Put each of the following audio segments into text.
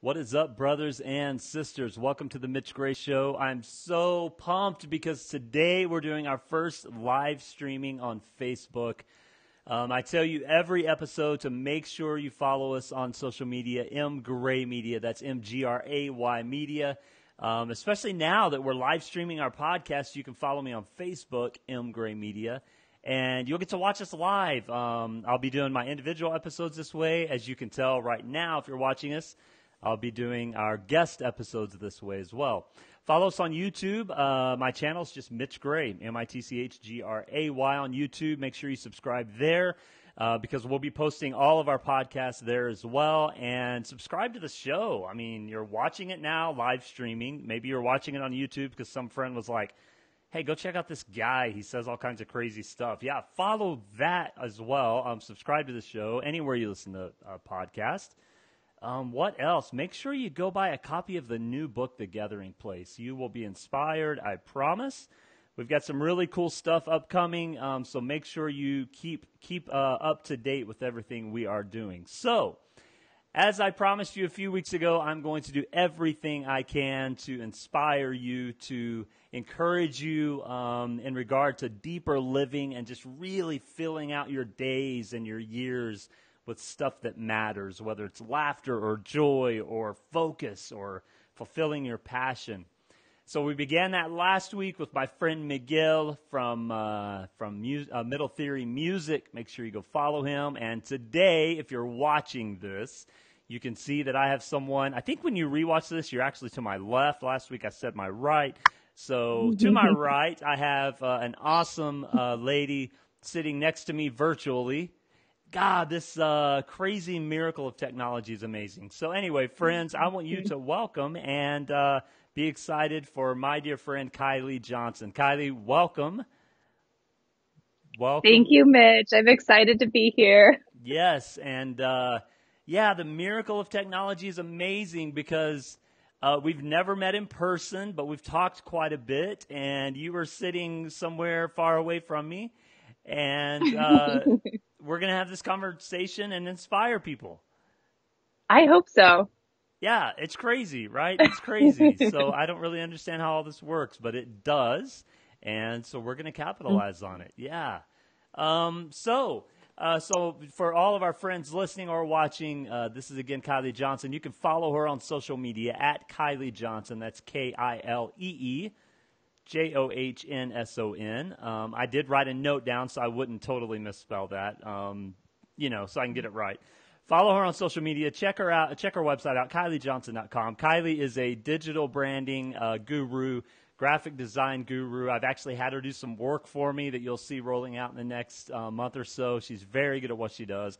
What is up, brothers and sisters? Welcome to the Mitch Gray Show. I'm so pumped because today we're doing our first live streaming on Facebook. I tell you every episode to make sure you follow us on social media, M Gray Media. That's MGRAY Media. Especially now that we're live streaming our podcast, you can follow me on Facebook, M Gray Media, and you'll get to watch us live. I'll be doing my individual episodes this way. As you can tell right now, if you're watching us, I'll be doing our guest episodes this way as well. Follow us on YouTube. My channel is just Mitch Gray, MITCHGRAY on YouTube. Make sure you subscribe there because we'll be posting all of our podcasts there as well. And subscribe to the show. I mean, you're watching it now, live streaming. Maybe you're watching it on YouTube because some friend was like, hey, go check out this guy. He says all kinds of crazy stuff. Yeah, follow that as well. Subscribe to the show anywhere you listen to a podcast. What else? Make sure you go buy a copy of the new book, The Gathering Place. You will be inspired, I promise. We've got some really cool stuff upcoming, so make sure you keep up to date with everything we are doing. So, as I promised you a few weeks ago, I'm going to do everything I can to inspire you, to encourage you in regard to deeper living and just really filling out your days and your years with stuff that matters, whether it's laughter or joy or focus or fulfilling your passion. So we began that last week with my friend Miguel from Middle Theory Music. Make sure you go follow him. And today, if you're watching this, you can see that I have someone. I think when you rewatch this, you're actually to my left. Last week I said my right. So to my right, I have an awesome lady sitting next to me virtually. God, this crazy miracle of technology is amazing. So anyway, friends, I want you to welcome and be excited for my dear friend Kilee Johnson. Kilee, welcome. Welcome. Thank you, Mitch. I'm excited to be here. Yes, and the miracle of technology is amazing because we've never met in person, but we've talked quite a bit, and you were sitting somewhere far away from me, and we're going to have this conversation and inspire people. I hope so. Yeah, it's crazy, right? It's crazy. So I don't really understand how all this works, but it does. And so we're going to capitalize on it. Yeah. So for all of our friends listening or watching, this is again Kilee Johnson. You can follow her on social media at Kilee Johnson. That's KILEE. JOHNSON. I did write a note down so I wouldn't totally misspell that, so I can get it right. Follow her on social media. Check her out. Check her website out, KileeJohnson.com. Kilee is a digital branding guru, graphic design guru. I've actually had her do some work for me that you'll see rolling out in the next month or so. She's very good at what she does.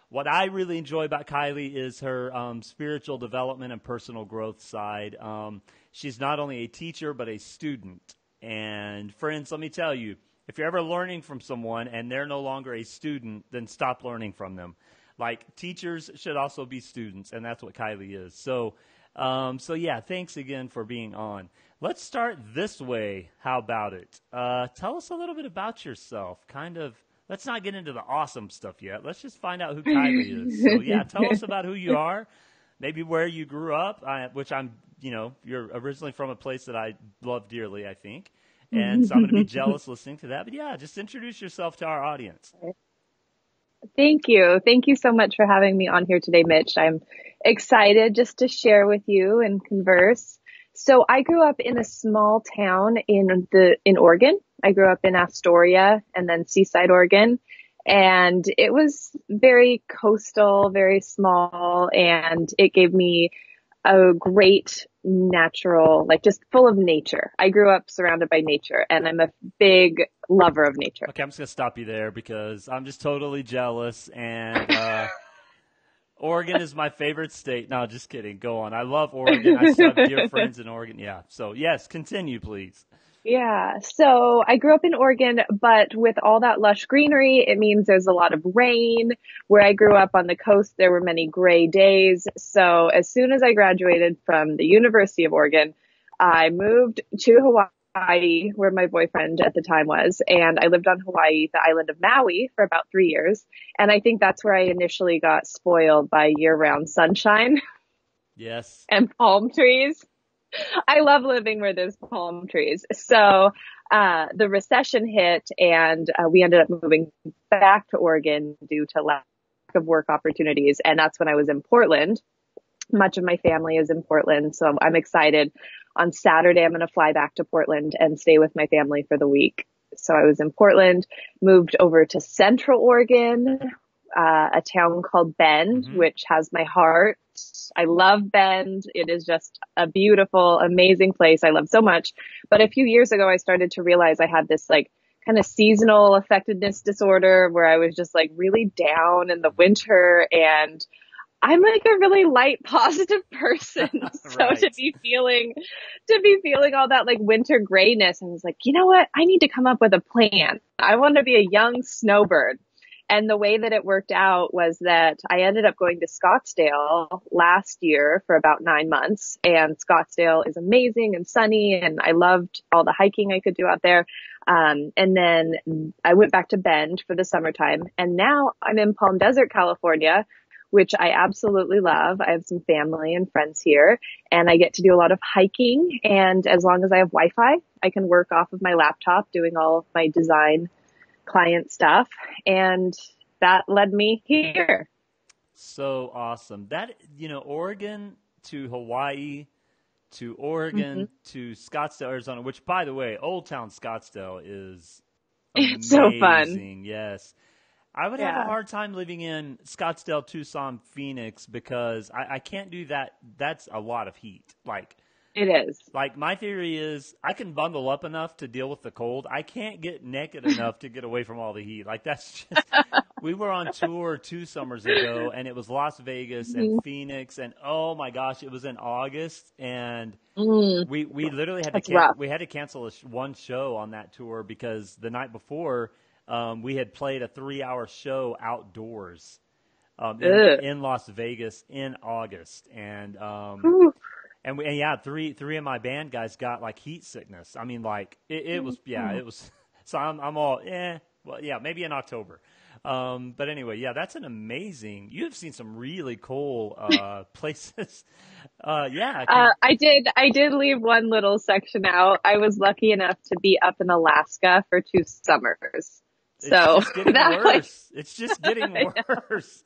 What I really enjoy about Kilee is her spiritual development and personal growth side. She's not only a teacher, but a student. And friends, let me tell you, if you're ever learning from someone and they're no longer a student, then stop learning from them. Like, teachers should also be students, and that's what Kilee is. So yeah, thanks again for being on. Let's start this way. How about it? Tell us a little bit about yourself. Let's not get into the awesome stuff yet. Let's just find out who Kilee is. So yeah, tell us about who you are, maybe where you grew up, which you're originally from a place that I love dearly, I think. And so I'm going to be jealous listening to that. But yeah, just introduce yourself to our audience. Thank you. Thank you so much for having me on here today, Mitch. I'm excited just to share with you and converse. So I grew up in a small town in Oregon. I grew up in Astoria and then Seaside, Oregon. And it was very coastal, very small, and it gave me a great natural, just full of nature. I grew up surrounded by nature, and I'm a big lover of nature. Okay, I'm just going to stop you there because I'm just totally jealous, and Oregon is my favorite state. No, just kidding. Go on. I love Oregon. I still have dear friends in Oregon. Yeah. So, yes, continue, please. Yeah. So I grew up in Oregon, but with all that lush greenery, it means there's a lot of rain. Where I grew up on the coast, there were many gray days. So as soon as I graduated from the University of Oregon, I moved to Hawaii, where my boyfriend at the time was, and I lived on Hawaii, the island of Maui, for about 3 years. And I think that's where I initially got spoiled by year-round sunshine. Yes. and palm trees. I love living where there's palm trees. So the recession hit and we ended up moving back to Oregon due to lack of work opportunities. And that's when I was in Portland. Much of my family is in Portland. So I'm excited. On Saturday, I'm going to fly back to Portland and stay with my family for the week. So I was in Portland, moved over to Central Oregon, a town called Bend, which has my heart. I love Bend. It is just a beautiful, amazing place. I love so much. But a few years ago, I started to realize I had this like kind of seasonal affectiveness disorder where I was just like really down in the winter, and I'm like a really light, positive person. So Right. to be feeling all that like winter grayness, I was like, you know what? I need to come up with a plan. I want to be a young snowbird. And the way that it worked out was that I ended up going to Scottsdale last year for about 9 months. And Scottsdale is amazing and sunny, and I loved all the hiking I could do out there. And then I went back to Bend for the summertime. And now I'm in Palm Desert, California, which I absolutely love. I have some family and friends here, and I get to do a lot of hiking. And as long as I have Wi-Fi, I can work off of my laptop doing all of my design client stuff. And that led me here. So awesome. That, Oregon to Hawaii to Oregon to Scottsdale, Arizona, which, by the way, Old Town Scottsdale is amazing. So fun. Yes. I would have a hard time living in Scottsdale, Tucson, Phoenix because I can't do that. That's a lot of heat. It is. Like my theory is I can bundle up enough to deal with the cold. I can't get naked enough to get away from all the heat. Like that's just, we were on tour 2 summers ago and it was Las Vegas and Phoenix and oh my gosh, it was in August and we literally had we had to cancel one show on that tour because the night before we had played a 3-hour show outdoors in Las Vegas in August and three of my band guys got like heat sickness. I mean, like it was, it was. So I'm all, maybe in October. But anyway, that's an amazing. You have seen some really cool places. I did leave one little section out. I was lucky enough to be up in Alaska for 2 summers. So it's just getting worse. It's just getting worse.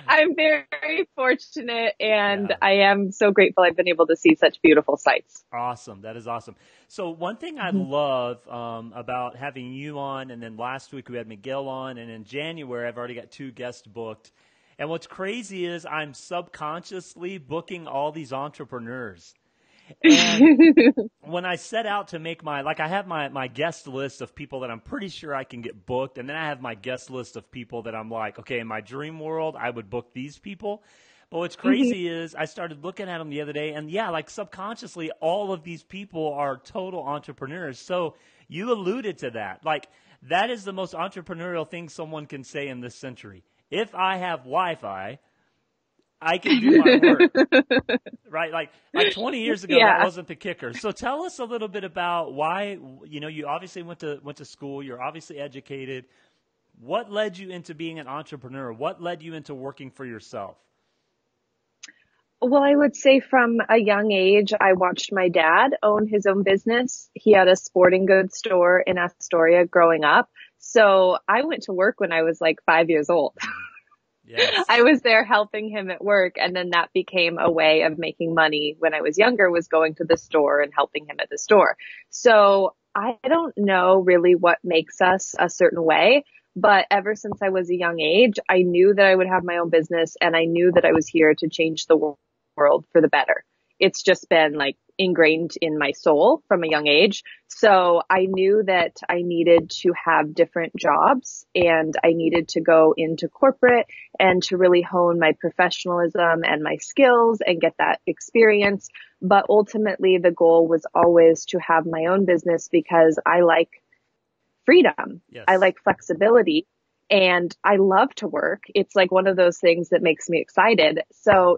I'm very fortunate, and I am so grateful I've been able to see such beautiful sights. Awesome. That is awesome. So one thing I love about having you on, and then last week we had Miguel on, and in January I've already got 2 guests booked. And what's crazy is I'm subconsciously booking all these entrepreneurs. And when I set out to make I have my guest list of people that I'm pretty sure I can get booked. And then I have my guest list of people that I'm like, okay, in my dream world, I would book these people. But what's crazy is I started looking at them the other day and like subconsciously, all of these people are total entrepreneurs. So you alluded to that. Like that is the most entrepreneurial thing someone can say in this century. If I have Wi-Fi, I can do my work, right? Like 20 years ago, that wasn't the kicker. So tell us a little bit about why, you obviously went to school. You're obviously educated. What led you into being an entrepreneur? What led you into working for yourself? Well, I would say from a young age, I watched my dad own his own business. He had a sporting goods store in Astoria growing up. So I went to work when I was like 5 years old. Yes. I was there helping him at work, and then that became a way of making money when I was younger, was going to the store and helping him at the store. So I don't know really what makes us a certain way, but ever since I was a young age, I knew that I would have my own business, and I knew that I was here to change the world for the better. It's just been like ingrained in my soul from a young age. So I knew that I needed to have different jobs, and I needed to go into corporate and to really hone my professionalism and my skills and get that experience. But ultimately the goal was always to have my own business because I like freedom. Yes. I like flexibility, and I love to work. It's like one of those things that makes me excited. So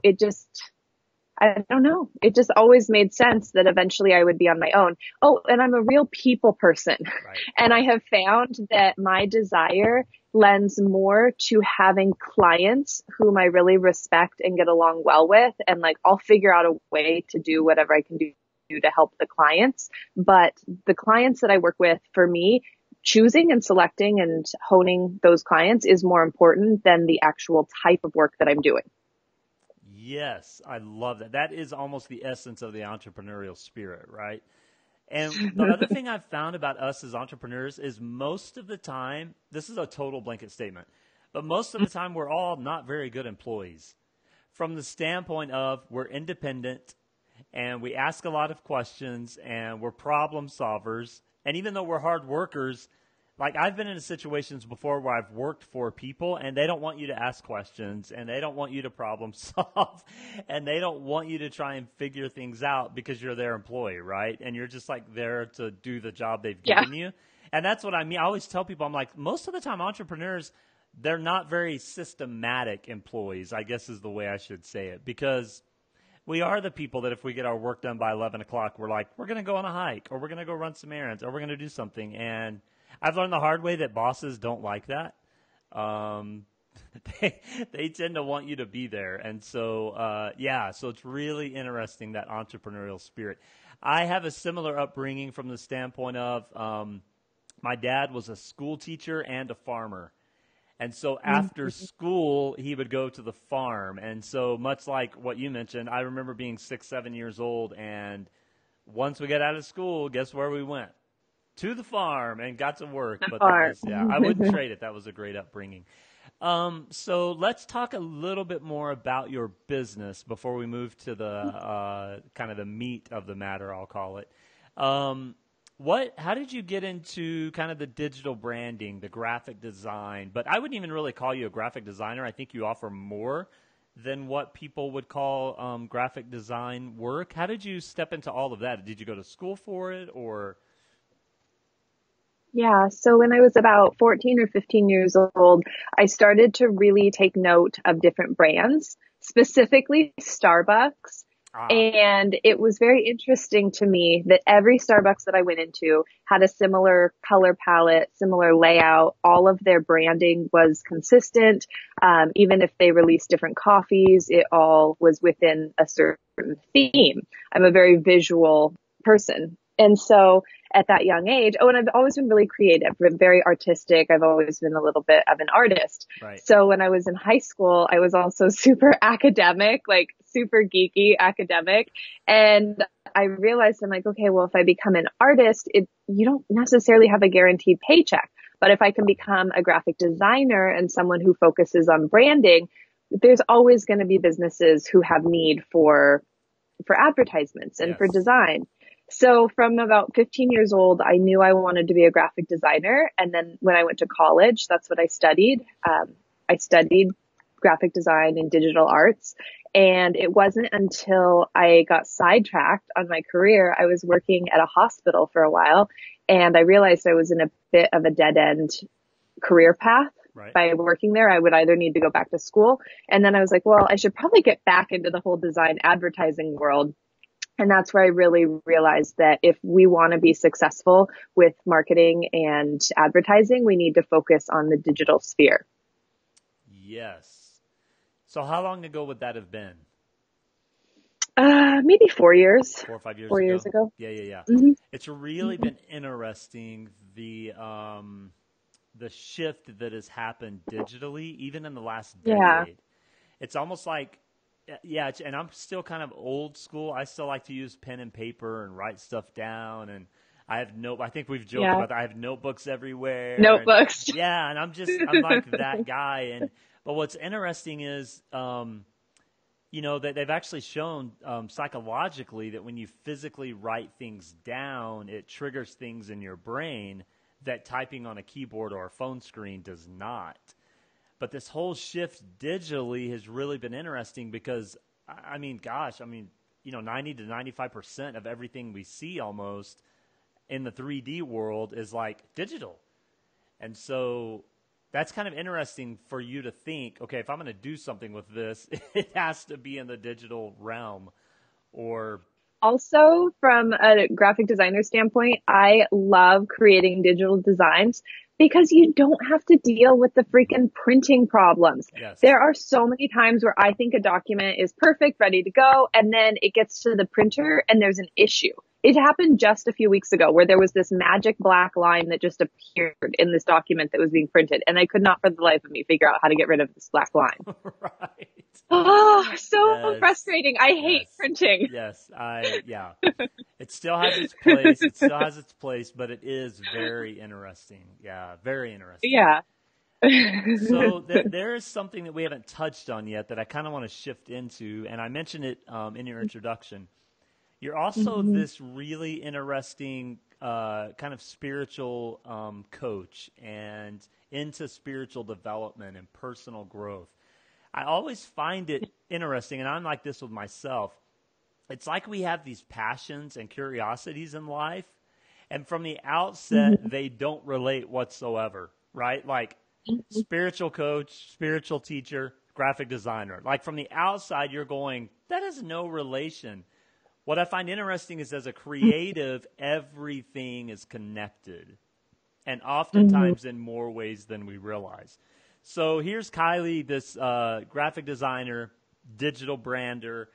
I don't know. It just always made sense that eventually I would be on my own. Oh, and I'm a real people person. Right. And I have found that my desire lends more to having clients whom I really respect and get along well with. And like, I'll figure out a way to do whatever I can do to help the clients. But the clients that I work with, for me, choosing and selecting and honing those clients is more important than the actual type of work that I'm doing. Yes, I love that. That is almost the essence of the entrepreneurial spirit, right? And the other thing I've found about us as entrepreneurs is most of the time, this is a total blanket statement, but most of the time we're all not very good employees from the standpoint of we're independent and we ask a lot of questions and we're problem solvers. And even though we're hard workers, like I've been in situations before where I've worked for people and they don't want you to ask questions and they don't want you to problem solve and they don't want you to try and figure things out because you're their employee, right? And you're just like there to do the job they've given you. And that's what I mean. I always tell people, I'm like, most of the time entrepreneurs, they're not very systematic employees, I guess is the way I should say it, because we are the people that if we get our work done by 11 o'clock, we're like, we're going to go on a hike or we're going to go run some errands or we're going to do something. And I've learned the hard way that bosses don't like that. They tend to want you to be there. And so, so it's really interesting, that entrepreneurial spirit. I have a similar upbringing from the standpoint of my dad was a school teacher and a farmer. And so after school, he would go to the farm. And so much like what you mentioned, I remember being 6, 7 years old. And once we got out of school, guess where we went? To the farm and got to work. But that was, I wouldn't trade it. That was a great upbringing. So let's talk a little bit more about your business before we move to the kind of the meat of the matter, I'll call it. How did you get into kind of the digital branding, the graphic design? But I wouldn't even really call you a graphic designer. I think you offer more than what people would call graphic design work. How did you step into all of that? Did you go to school for it or? Yeah, so when I was about 14 or 15 years old, I started to really take note of different brands, specifically Starbucks. And it was very interesting to me that every Starbucks that I went into had a similar color palette, similar layout. All of their branding was consistent. Even if they released different coffees, it all was within a certain theme. I'm a very visual person. And so at that young age, and I've always been really creative, been very artistic. I've always been a little bit of an artist. Right. So when I was in high school, I was also super academic, like super geeky academic. And I realized I'm like, okay, well, if I become an artist, you don't necessarily have a guaranteed paycheck. But if I can become a graphic designer and someone who focuses on branding, there's always going to be businesses who have need for advertisements and for design. So from about 15 years old, I knew I wanted to be a graphic designer. And then when I went to college, that's what I studied. I studied graphic design and digital arts. And it wasn't until I got sidetracked on my career, I was working at a hospital for a while, and I realized I was in a bit of a dead end career path. Right. By working there, I would either need to go back to school. And then I was like, well, I should probably get back into the whole design advertising world. And that's where I really realized that if we want to be successful with marketing and advertising, we need to focus on the digital sphere. Yes. So how long ago would that have been? Maybe 4 years. 4 or 5 years 4 ago? years ago. Yeah. Mm-hmm. It's really been interesting, the shift that has happened digitally, even in the last decade. Yeah. It's almost like, and I'm still kind of old school. I still like to use pen and paper and write stuff down. And I think we've joked about that. I have notebooks everywhere. Notebooks. And I'm like that guy. But what's interesting is, that they've actually shown psychologically that when you physically write things down, it triggers things in your brain that typing on a keyboard or a phone screen does not. But this whole shift digitally has really been interesting because, 90 to 95% of everything we see almost in the 3D world is like digital. And so that's kind of interesting for you to think, okay, if I'm going to do something with this, it has to be in the digital realm. or Also, from a graphic designer standpoint, I love creating digital designs because you don't have to deal with the freaking printing problems. yes. There are so many times where I think a document is perfect, ready to go, and then it gets to the printer and there's an issue. It happened just a few weeks ago where there was this magic black line that just appeared in this document that was being printed, and I could not for the life of me figure out how to get rid of this black line. Right. Oh, so Yes. frustrating. I hate Yes. printing. Yes. Yeah. It still has its place. It still has its place, but it is very interesting. Yeah, very interesting. Yeah. So there is something that we haven't touched on yet that I kind of want to shift into, and I mentioned it in your introduction. You're also Mhm. this really interesting kind of spiritual coach and into spiritual development and personal growth. I always find it interesting, and I'm like this with myself. It's like we have these passions and curiosities in life, and from the outset, Mhm. they don't relate whatsoever, right? Like spiritual coach, spiritual teacher, graphic designer. Like from the outside, you're going, that has no relation. What I find interesting is as a creative, everything is connected, and Mhm. oftentimes in more ways than we realize. So here's Kilee, this graphic designer, digital brander.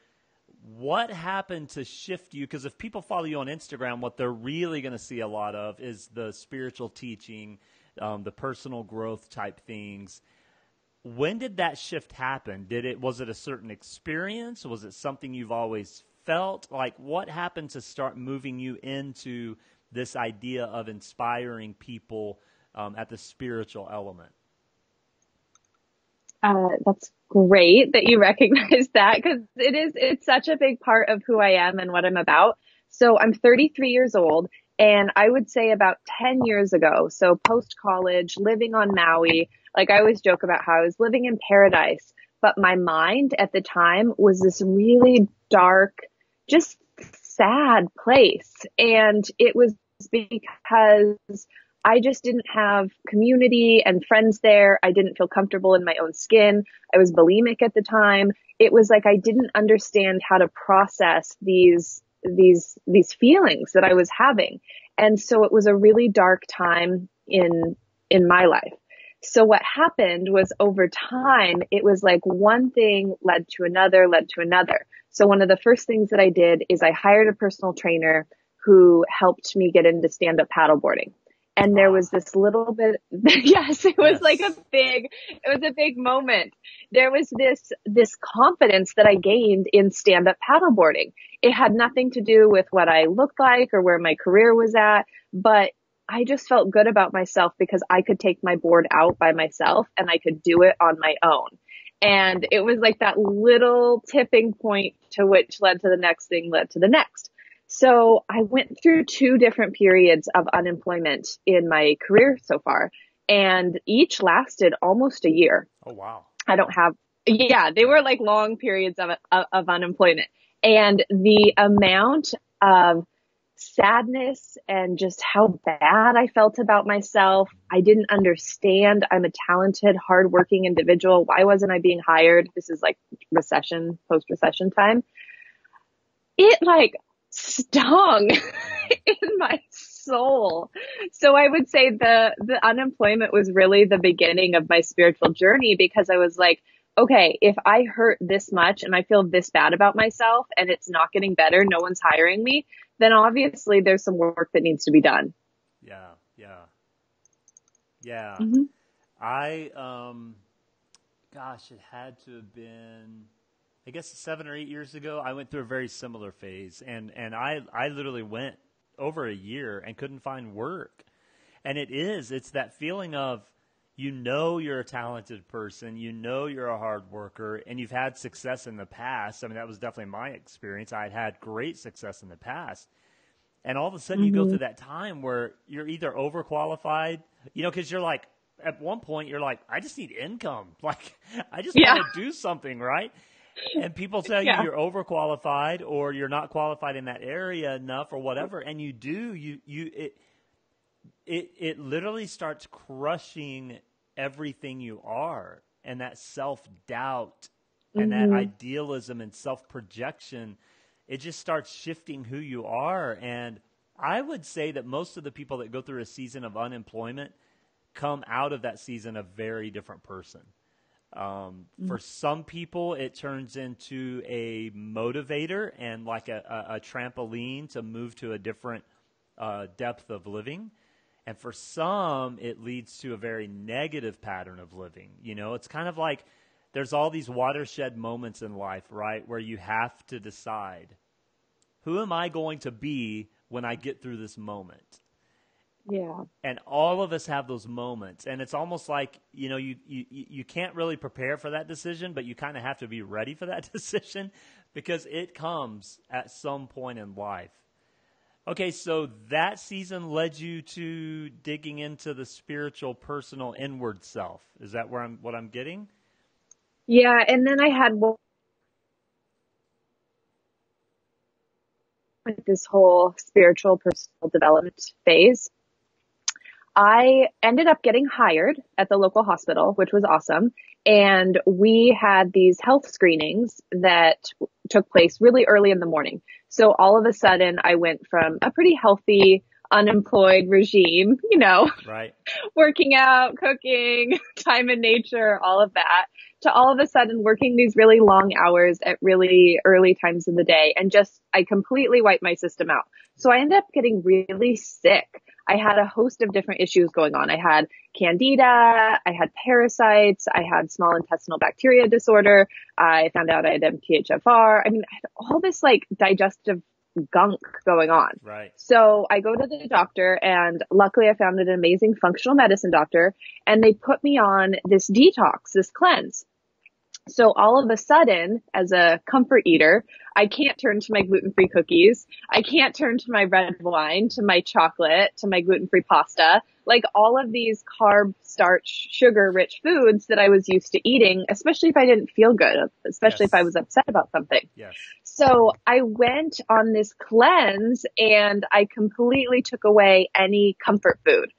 What happened to shift you? Because if people follow you on Instagram, what they're really going to see a lot of is the spiritual teaching, the personal growth type things. When did that shift happen? Was it a certain experience? Was it something you've always felt? Like what happened to start moving you into this idea of inspiring people at the spiritual element? That's great that you recognize that because it's such a big part of who I am and what I'm about. So I'm 33 years old, and I would say about 10 years ago, so post college, living on Maui, like I always joke about how I was living in paradise, but my mind at the time was this really dark, just sad place. And it was because I just didn't have community and friends there. I didn't feel comfortable in my own skin. I was bulimic at the time. It was like I didn't understand how to process these feelings that I was having. And so it was a really dark time in my life. So what happened was over time, it was like one thing led to another, led to another. So one of the first things that I did is I hired a personal trainer who helped me get into stand-up paddleboarding. And there was Ah, this little bit, yes, yes. it was a big moment. There was this confidence that I gained in stand-up paddleboarding. It had nothing to do with what I looked like or where my career was at, but I just felt good about myself because I could take my board out by myself and I could do it on my own. And it was like that little tipping point to which led to the next thing, led to the next. So I went through two different periods of unemployment in my career so far, and each lasted almost a year. Oh, wow. I don't have, yeah, they Yeah. were like long periods of unemployment. And the amount of sadness and just how bad I felt about myself, I didn't understand. I'm a talented, hardworking individual. Why wasn't I being hired? This is like recession, post recession time. It like stung Mm-hmm. in my soul. So I would say the unemployment was really the beginning of my spiritual journey because I was like, okay, if I hurt this much and I feel this bad about myself and it's not getting better, no one's hiring me, then obviously there's some work that needs to be done. Yeah. Yeah. Yeah. Hmm. I, gosh, it had to have been, I guess 7 or 8 years ago. I went through a very similar phase, and I literally went over a year and couldn't find work. And it's that feeling of, you're a talented person, you're a hard worker, and you've had success in the past. I mean, that was definitely my experience. I had great success in the past. And all of a sudden, you go Hmm. through that time where you're either overqualified, because you're like, at one point, you're like, I just need income. Like, I just want Yeah. to do something, right? And people tell you Yeah. you're overqualified or you're not qualified in that area enough or whatever, and you do, it literally starts crushing everything you are, and that self doubt and that Hmm. idealism and self projection, it just starts shifting who you are. And I would say that most of the people that go through a season of unemployment come out of that season a very different person. For some people, it turns into a motivator and like a trampoline to move to a different depth of living. And for some, it leads to a very negative pattern of living. You know, it's kind of like there's all these watershed moments in life, right, where you have to decide, who am I going to be when I get through this moment? Yeah. And all of us have those moments. And it's almost like, you know, you can't really prepare for that decision, but you kind of have to be ready for that decision because it comes at some point in life. Okay, so that season led you to digging into the spiritual, personal, inward self. Is that what I'm getting? Yeah. And then I had this whole spiritual personal development phase. I ended up getting hired at the local hospital, which was awesome. And we had these health screenings that took place really early in the morning. So all of a sudden I went from a pretty healthy, unemployed regime, you know, Right. working out, cooking, time in nature, all of that, to all of a sudden working these really long hours at really early times of the day. And I completely wiped my system out. So I ended up getting really sick. I had a host of different issues going on. I had candida, I had parasites, I had small intestinal bacteria disorder. I found out I had MTHFR. I mean, I had all this like digestive gunk going on. Right. So I go to the doctor, and luckily I found an amazing functional medicine doctor, and they put me on this detox, this cleanse. So all of a sudden, as a comfort eater, I can't turn to my gluten-free cookies. I can't turn to my red wine, to my chocolate, to my gluten-free pasta. Like all of these carb, starch, sugar-rich foods that I was used to eating, especially if I didn't feel good, especially if I was upset about something. Yes. So I went on this cleanse and I completely took away any comfort food.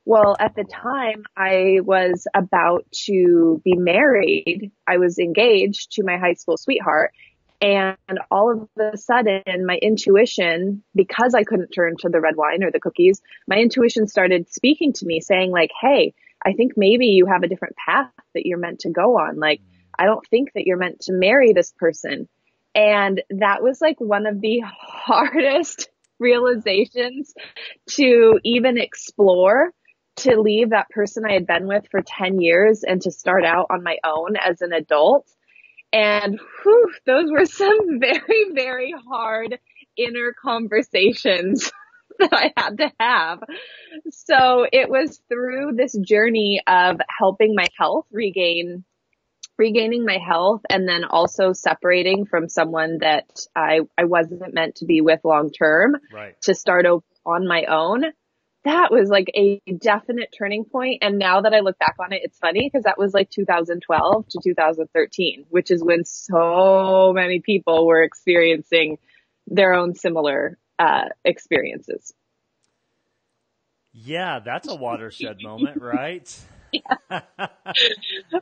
Well, at the time I was about to be married. I was engaged to my high school sweetheart. And all of a sudden my intuition, because I couldn't turn to the red wine or the cookies, my intuition started speaking to me saying like, hey, I think maybe you have a different path that you're meant to go on. Like, I don't think that you're meant to marry this person. And that was like one of the hardest realizations to even explore, to leave that person I had been with for 10 years and to start out on my own as an adult. And those were some very, very hard inner conversations that I had to have. So it was through this journey of helping my health regaining my health, and then also separating from someone that I wasn't meant to be with long term, Right. to start over on my own. That was like a definite turning point. And now that I look back on it, it's funny because that was like 2012 to 2013, which is when so many people were experiencing their own similar experiences. Yeah, that's a watershed moment, right?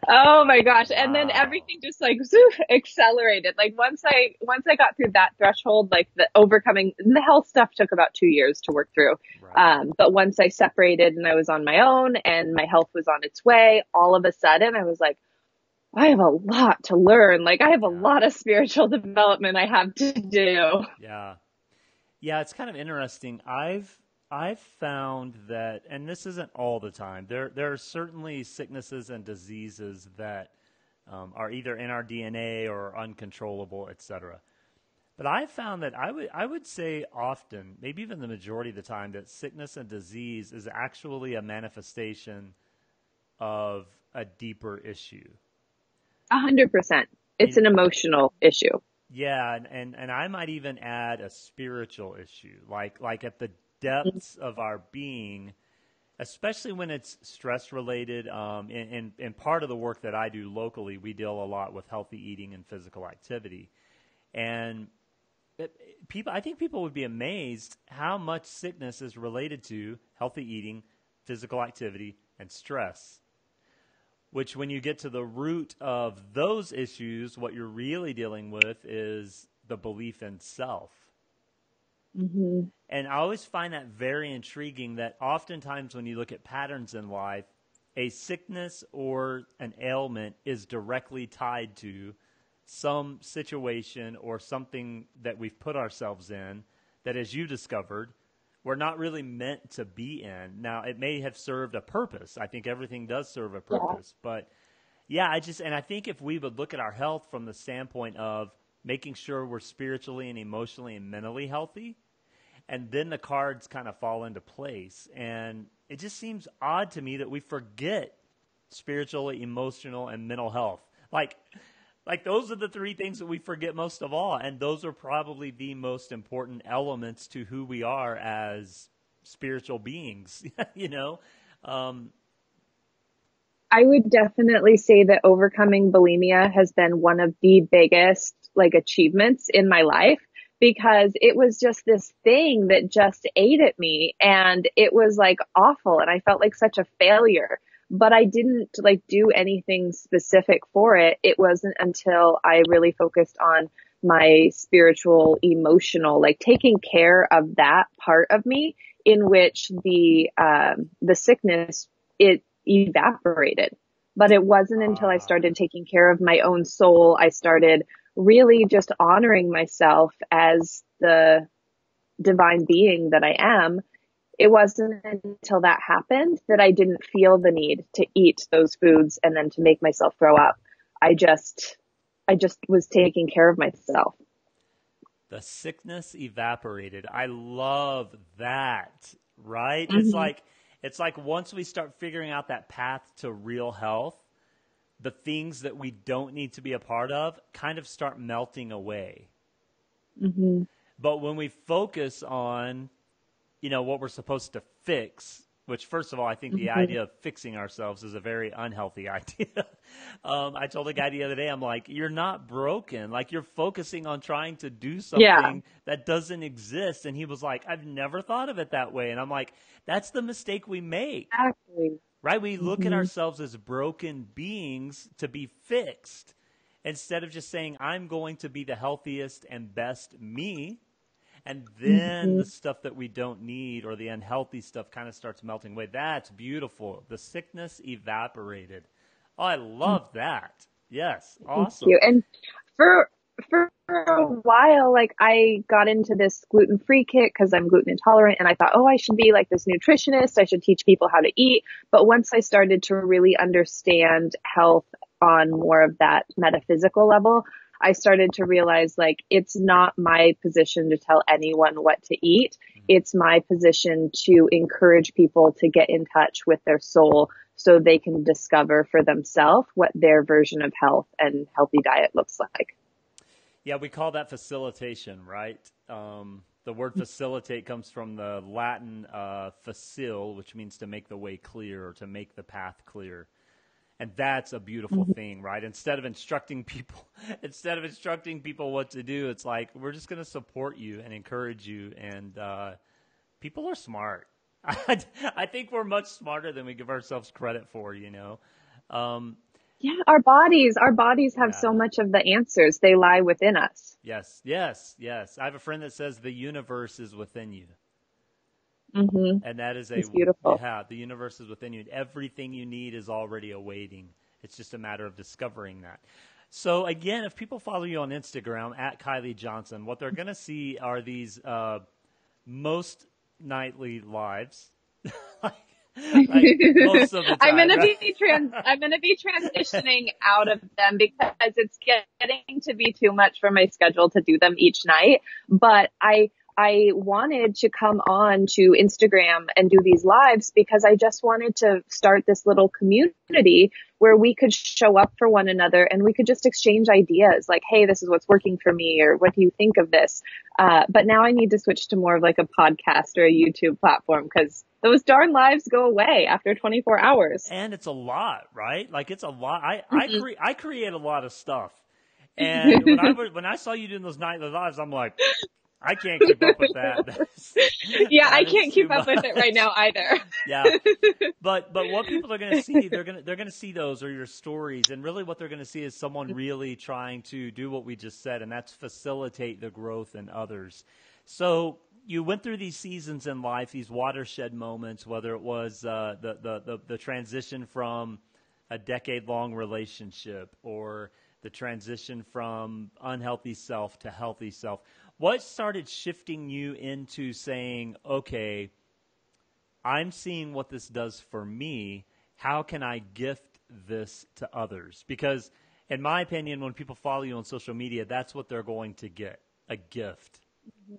Oh my gosh. And then everything just like accelerated. Like once I got through that threshold, like the overcoming the health stuff took about 2 years to work through. Right. But once I separated and I was on my own and my health was on its way, all of a sudden I was like, I have a lot to learn. Like I have a lot of spiritual development I have to do. Yeah. Yeah, it's kind of interesting. I've found that, and this isn't all the time, there are certainly sicknesses and diseases that are either in our DNA or uncontrollable, etc. But I've found that I would say often, maybe even the majority of the time, that sickness and disease is actually a manifestation of a deeper issue. 100%. It's an emotional issue. Yeah, and I might even add a spiritual issue, like at the depths of our being, especially when it's stress related. In part of the work that I do locally, we deal a lot with healthy eating and physical activity, and I think people would be amazed how much sickness is related to healthy eating, physical activity, and stress. Which, when you get to the root of those issues, what you're really dealing with is the belief in self. Mm-hmm. And I always find that very intriguing that oftentimes when you look at patterns in life, a sickness or an ailment is directly tied to some situation or something that we've put ourselves in that, as you discovered, we're not really meant to be in. Now, it may have served a purpose. I think everything does serve a purpose. Yeah. But, yeah, I think if we would look at our health from the standpoint of making sure we're spiritually and emotionally and mentally healthy, and then the cards kind of fall into place. And it just seems odd to me that we forget spiritual, emotional, and mental health. Like those are the three things that we forget most of all. And those are probably the most important elements to who we are as spiritual beings, you know? I would definitely say that overcoming bulimia has been one of the biggest achievements in my life, because it was just this thing that just ate at me, and it was awful, and I felt like such a failure, but I didn't do anything specific for it. It wasn't until I really focused on my spiritual, emotional, taking care of that part of me, in which the sickness, it evaporated. But it wasn't until I started taking care of my own soul, I started really just honoring myself as the divine being that I am. It wasn't until that happened that I didn't feel the need to eat those foods and then to make myself throw up. I just was taking care of myself. The sickness evaporated. I love that, right? Mm-hmm. It's like once we start figuring out that path to real health, the things that we don't need to be a part of kind of start melting away. Mm-hmm. But when we focus on, what we're supposed to fix, which first of all, I think the idea of fixing ourselves is a very unhealthy idea. I told a guy the other day, I'm like, you're not broken. You're focusing on trying to do something that doesn't exist. And he was like, I've never thought of it that way. And I'm like, that's the mistake we make. Exactly. Right? We look at ourselves as broken beings to be fixed, instead of just saying, I'm going to be the healthiest and best me. And then the stuff that we don't need or the unhealthy stuff kind of starts melting away. That's beautiful. The sickness evaporated. Oh, I love that. Yes. Awesome. Thank you. And for a while, I got into this gluten-free kit because I'm gluten intolerant, and I thought, I should be this nutritionist. I should teach people how to eat. But once I started to really understand health on more of that metaphysical level, I started to realize it's not my position to tell anyone what to eat. It's my position to encourage people to get in touch with their soul so they can discover for themselves what their version of health and healthy diet looks like. Yeah, we call that facilitation, right? The word facilitate comes from the Latin facil, which means to make the way clear or to make the path clear. And that's a beautiful thing, right? Instead of instructing people what to do, it's we're just going to support you and encourage you. And people are smart. I think we're much smarter than we give ourselves credit for, Yeah, our bodies have so much of the answers. They lie within us. Yes. I have a friend that says the universe is within you. Mm-hmm. And that is it's beautiful. Yeah, the universe is within you. Everything you need is already awaiting. It's just a matter of discovering that. So again, if people follow you on Instagram at Kilee Johnson, what they're going to see are these most nightly lives. Most of the time, I'm going to be transitioning out of them because it's getting to be too much for my schedule to do them each night. But I wanted to come on to Instagram and do these lives because I just wanted to start this little community where we could show up for one another and we could just exchange ideas hey, this is what's working for me, or what do you think of this? But now I need to switch to more of a podcast or a YouTube platform because those darn lives go away after 24 hours. And it's a lot, right? It's a lot. I create a lot of stuff. And when I saw you doing those nightly lives, I'm like, I can't keep up with that. Yeah, I That is can't too keep up with it much. right now either. Yeah. But what people are going to see, they're going to see those are your stories, and really what they're going to see is someone really trying to do what we just said, and that's facilitate the growth in others. So you went through these seasons in life, these watershed moments, whether it was the transition from a decade-long relationship or the transition from unhealthy self to healthy self. What started shifting you into saying, okay, I'm seeing what this does for me. How can I gift this to others? Because in my opinion, when people follow you on social media, that's what they're going to get, a gift,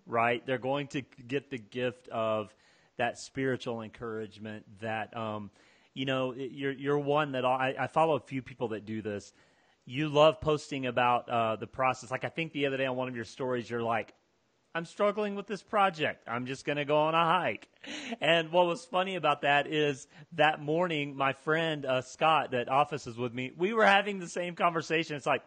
right? They're going to get the gift of that spiritual encouragement that, you're one that I follow a few people that do this. You love posting about the process. Like I think the other day on one of your stories, you're like, I'm struggling with this project. I'm just going to go on a hike. And what was funny about that is that morning, my friend Scott that offices with me, we were having the same conversation. It's like,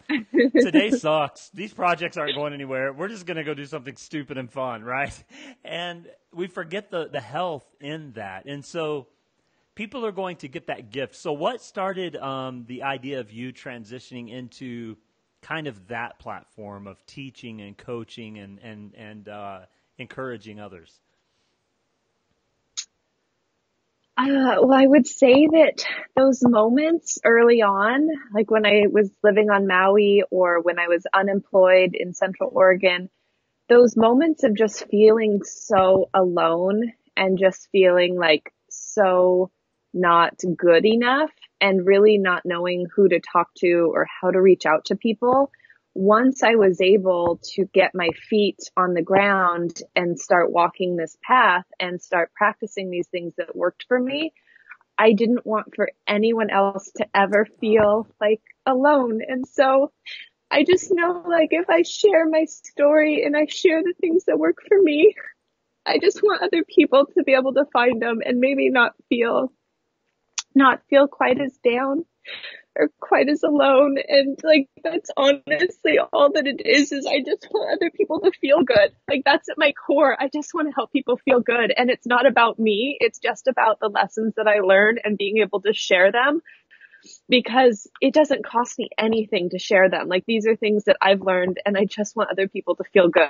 today sucks. These projects aren't going anywhere. We're just going to go do something stupid and fun, right? And we forget the health in that. And so people are going to get that gift. So what started the idea of you transitioning into kind of that platform of teaching and coaching and encouraging others? Well, I would say that those moments early on, like when I was living on Maui or when I was unemployed in Central Oregon, those moments of just feeling so alone and just feeling like so not good enough and really not knowing who to talk to or how to reach out to people. Once I was able to get my feet on the ground and start walking this path and start practicing these things that worked for me, I didn't want for anyone else to ever feel like alone. And so I just know, like, if I share my story and I share the things that work for me, I just want other people to be able to find them and maybe not feel quite as down or quite as alone. And like, that's honestly all that it is I just want other people to feel good. Like, that's at my core. I just want to help people feel good. And it's not about me. It's just about the lessons that I learned and being able to share them, because it doesn't cost me anything to share them. Like, these are things that I've learned and I just want other people to feel good.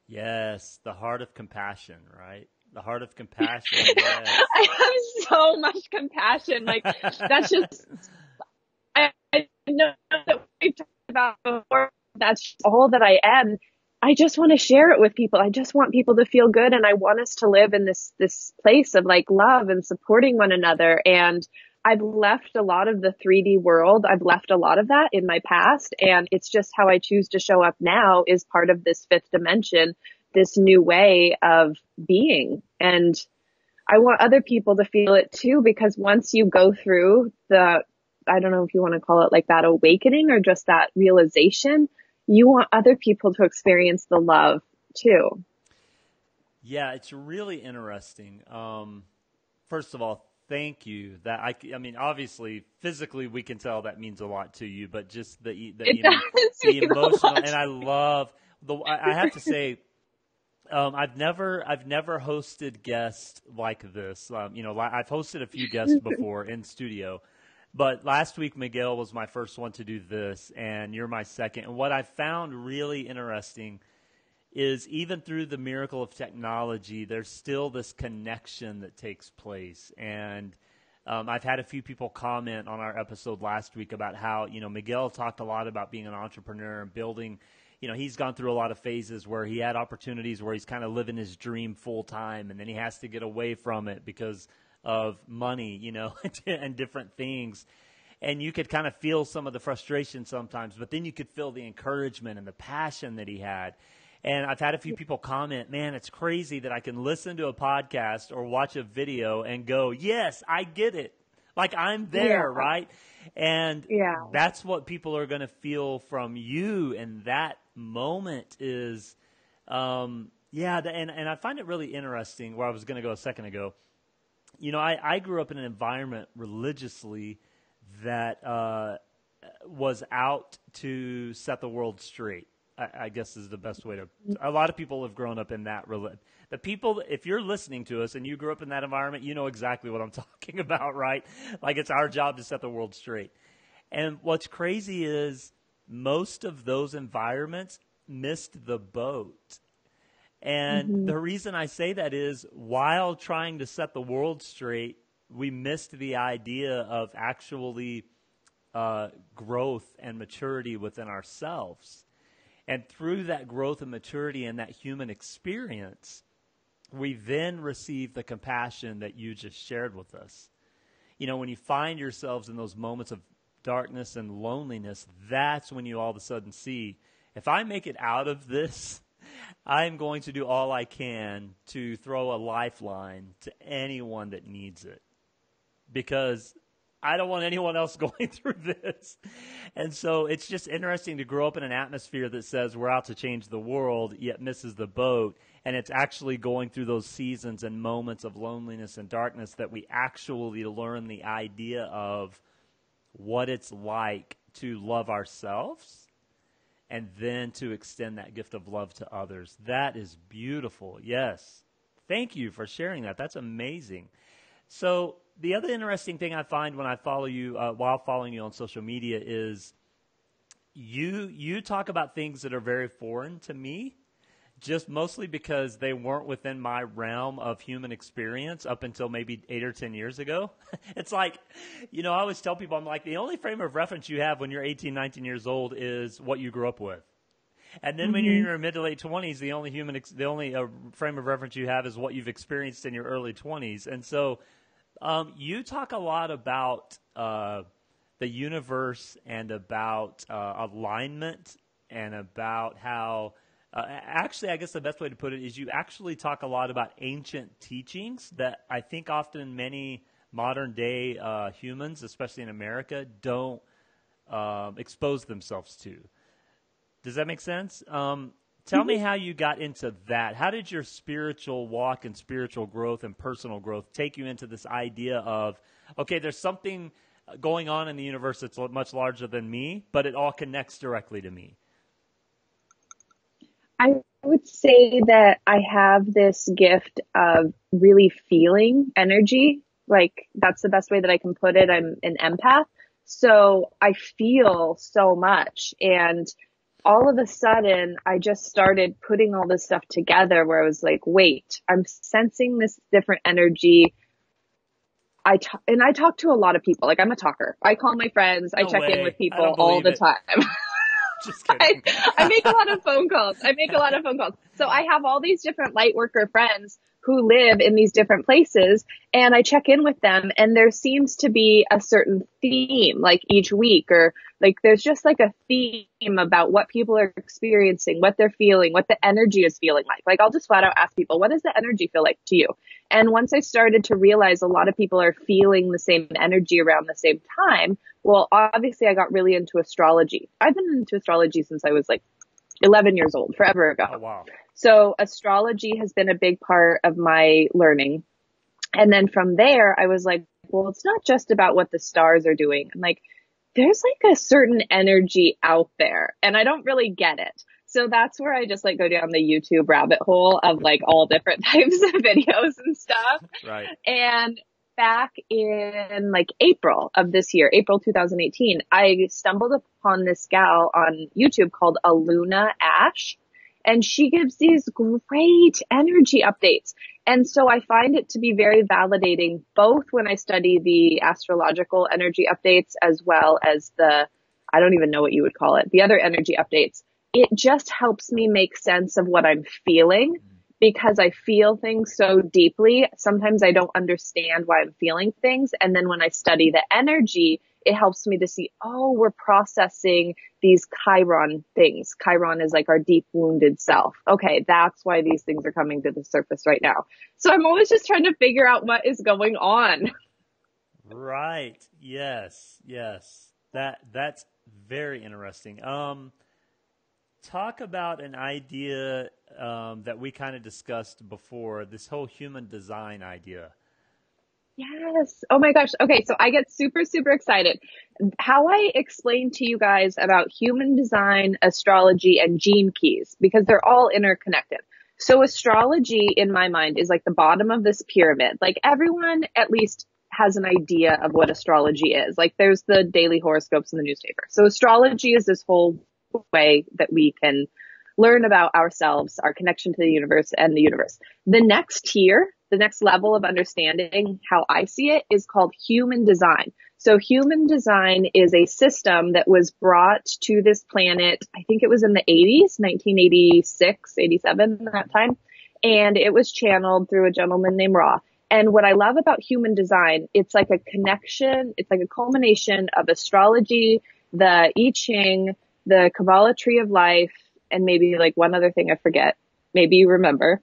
Yes, the heart of compassion, right? The heart of compassion, yes. I have so much compassion. Like, that's just, I know that we've talked about before. That's all that I am. I just want to share it with people. I just want people to feel good. And I want us to live in this place of like love and supporting one another. And I've left a lot of the 3D world. I've left a lot of that in my past. And it's just how I choose to show up now is part of this fifth dimension, this new way of being. And I want other people to feel it too, because once you go through I don't know if you want to call it like that awakening or just that realization, you want other people to experience the love too. Yeah, it's really interesting. First of all, thank you. That I mean, obviously, physically, we can tell that means a lot to you, but just the emotional, and I love I have to say, I've never hosted guests like this. I've hosted a few guests before in studio, but last week Miguel was my first one to do this, and you're my second. And what I found really interesting is even through the miracle of technology, there's still this connection that takes place. And I've had a few people comment on our episode last week about how, Miguel talked a lot about being an entrepreneur and building. He's gone through a lot of phases where he had opportunities where he's kind of living his dream full time, and then he has to get away from it because of money, and different things. And you could kind of feel some of the frustration sometimes, but then you could feel the encouragement and the passion that he had. And I've had a few people comment, man, it's crazy that I can listen to a podcast or watch a video and go, yes, I get it. Like, I'm there, right? And that's what people are going to feel from you in that moment is, and I find it really interesting where I was going to go a second ago. I grew up in an environment religiously that was out to set the world straight. I guess is the best way to. A lot of people have grown up in that. The people, if you're listening to us and you grew up in that environment, you know exactly what I'm talking about, right? Like it's our job to set the world straight. And what's crazy is most of those environments missed the boat. And the reason I say that is while trying to set the world straight, we missed the idea of actually growth and maturity within ourselves. And through that growth and maturity and that human experience, we then receive the compassion that you just shared with us. You know, when you find yourselves in those moments of darkness and loneliness, that's when you all of a sudden see, if I make it out of this, I'm going to do all I can to throw a lifeline to anyone that needs it. Because I don't want anyone else going through this. And so it's just interesting to grow up in an atmosphere that says we're out to change the world, yet misses the boat. And it's actually going through those seasons and moments of loneliness and darkness that we actually learn the idea of what it's like to love ourselves and then to extend that gift of love to others. That is beautiful. Yes. Thank you for sharing that. That's amazing. So the other interesting thing I find when I follow you, while following you on social media, is you talk about things that are very foreign to me, just mostly because they weren't within my realm of human experience up until maybe 8 or 10 years ago. It's like, you know, I always tell people, I'm like, the only frame of reference you have when you're 18, 19 years old is what you grew up with. And then when you're in your mid to late 20s, the only frame of reference you have is what you've experienced in your early 20s. And so you talk a lot about the universe and about alignment and about how actually, I guess the best way to put it is you actually talk a lot about ancient teachings that I think often many modern day humans, especially in America, don't expose themselves to. Does that make sense? Tell me how you got into that. How did your spiritual walk and spiritual growth and personal growth take you into this idea of, okay, there's something going on in the universe that's much larger than me, but it all connects directly to me? I would say that I have this gift of really feeling energy. Like that's the best way that I can put it. I'm an empath. So I feel so much. And all of a sudden I just started putting all this stuff together where I was like, wait, I'm sensing this different energy. I talk to a lot of people. Like I'm a talker. I call my friends. I check in with people all the time. Just kidding. I make a lot of phone calls. So I have all these different light worker friends who live in these different places, and I check in with them, and there seems to be a certain theme like each week, or like there's just like a theme about what people are experiencing, what they're feeling, what the energy is feeling like. Like I'll just flat out ask people, what does the energy feel like to you? And once I started to realize a lot of people are feeling the same energy around the same time, well, obviously I got really into astrology. I've been into astrology since I was like 11 years old, forever ago. Oh, wow. So astrology has been a big part of my learning. And then from there, I was like, well, it's not just about what the stars are doing. I'm like, there's like a certain energy out there and I don't really get it. So that's where I just like go down the YouTube rabbit hole of like all different types of videos and stuff. Right. And back in like April of this year, April 2018, I stumbled upon this gal on YouTube called Aluna Ash. And she gives these great energy updates. And so I find it to be very validating, both when I study the astrological energy updates as well as I don't even know what you would call it, the other energy updates. It just helps me make sense of what I'm feeling because I feel things so deeply. Sometimes I don't understand why I'm feeling things. And then when I study the energy, it helps me to see, oh, we're processing these Chiron things. Chiron is like our deep wounded self. Okay, that's why these things are coming to the surface right now. So I'm always just trying to figure out what is going on. Right. Yes. That's very interesting. Talk about an idea that we kind of discussed before, this whole human design idea. Yes. Oh my gosh. Okay. So I get super, super excited. How I explain to you guys about human design, astrology, and gene keys, because they're all interconnected. So astrology in my mind is like the bottom of this pyramid. Like everyone at least has an idea of what astrology is. Like there's the daily horoscopes in the newspaper. So astrology is this whole way that we can learn about ourselves, our connection to the universe and the universe. The next tier, the next level of understanding how I see it is called human design. So human design is a system that was brought to this planet, I think it was in the 80s, 1986, 87, that time. And it was channeled through a gentleman named Ra. And what I love about human design, it's like a connection, it's like a culmination of astrology, the I Ching, the Kabbalah tree of life, and maybe like one other thing I forget. Maybe you remember.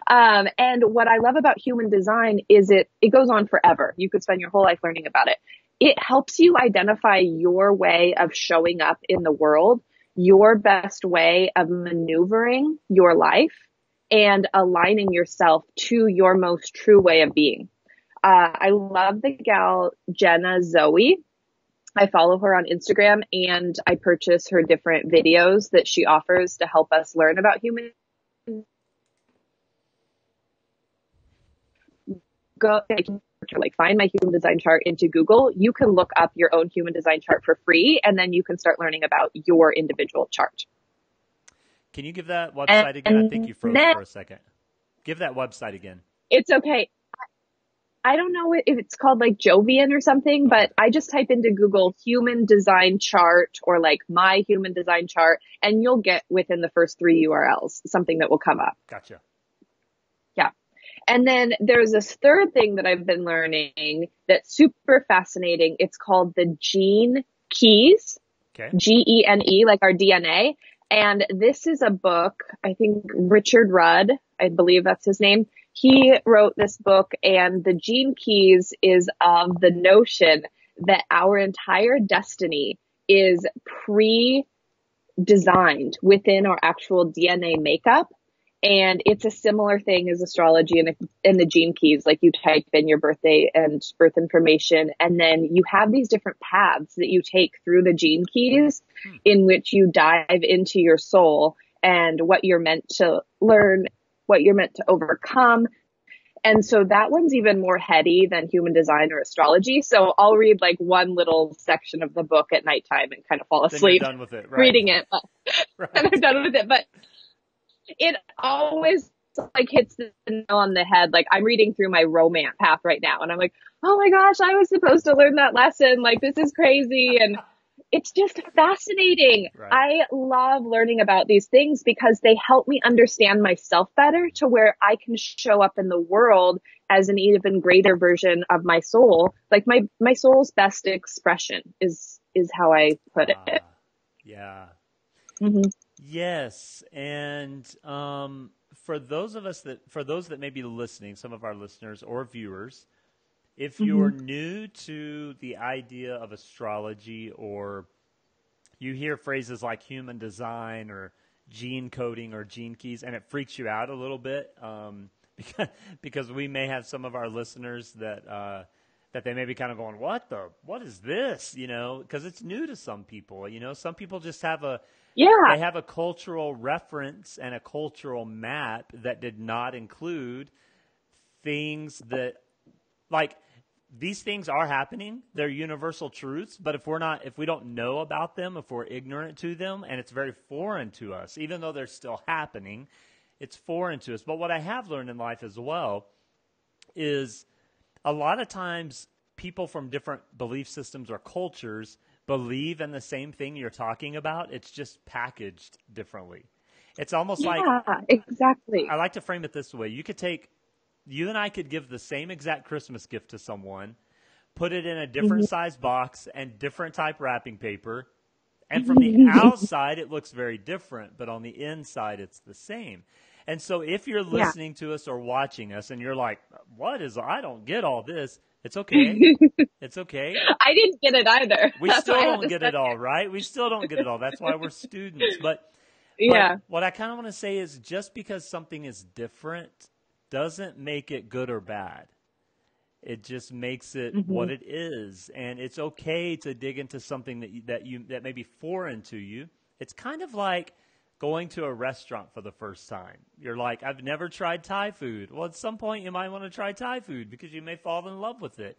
And what I love about human design is it goes on forever. You could spend your whole life learning about it. It helps you identify your way of showing up in the world, your best way of maneuvering your life and aligning yourself to your most true way of being. I love the gal, Jenna Zoe. I follow her on Instagram and I purchase her different videos that she offers to help us learn about human. Go like find my human design chart into Google. You can look up your own human design chart for free, and then you can start learning about your individual chart. Can you give that website again? I think you froze for a second. Give that website again. It's okay. I don't know if it's called like Jovian or something, but I just type into Google human design chart or like my human design chart, and you'll get within the first 3 URLs something that will come up. Gotcha. Yeah. And then there's this third thing that I've been learning that's super fascinating. It's called the gene keys. Okay. GENE, like our DNA. And this is a book, I think Richard Rudd, I believe that's his name. He wrote this book, and the gene keys is of the notion that our entire destiny is pre-designed within our actual DNA makeup. And it's a similar thing as astrology and the gene keys. Like you type in your birthday and birth information, and then you have these different paths that you take through the gene keys in which you dive into your soul and what you're meant to learn, what you're meant to overcome. And so that one's even more heady than human design or astrology. So I'll read like one little section of the book at nighttime and kind of fall asleep done with it, right? Reading it. Right. And I'm done with it. But it always like hits the nail on the head. Like I'm reading through my romance path right now, and I'm like, oh my gosh, I was supposed to learn that lesson. Like this is crazy. And it's just fascinating. Right. I love learning about these things because they help me understand myself better to where I can show up in the world as an even greater version of my soul. Like my soul's best expression is how I put it. Yeah. Mm-hmm. Yes. And for those that may be listening, some of our listeners or viewers, if you're new to the idea of astrology, or you hear phrases like human design or gene coding or gene keys, and it freaks you out a little bit, because we may have some of our listeners that they may be kind of going, what is this? You know, because it's new to some people. You know, some people just have they have a cultural reference and a cultural map that did not include things that, like, these things are happening. They're universal truths, but if we don't know about them, if we're ignorant to them, and it's very foreign to us, even though they're still happening, it's foreign to us. But what I have learned in life as well is a lot of times people from different belief systems or cultures believe in the same thing you're talking about. It's just packaged differently. It's almost like, exactly. I like to frame it this way. You and I could give the same exact Christmas gift to someone, put it in a different size box and different type wrapping paper, and from the outside it looks very different, but on the inside it's the same. And so if you're listening to us or watching us and you're like, I don't get all this, it's okay. It's okay. I didn't get it either. We still don't get it all, right? We still don't get it all. That's why we're students. But what I kind of want to say is, just because something is different doesn't make it good or bad. It just makes it Mm-hmm. what it is, and it's okay to dig into something that may be foreign to you. It's kind of like going to a restaurant for the first time. You're like, I've never tried Thai food. Well, at some point you might want to try Thai food because you may fall in love with it.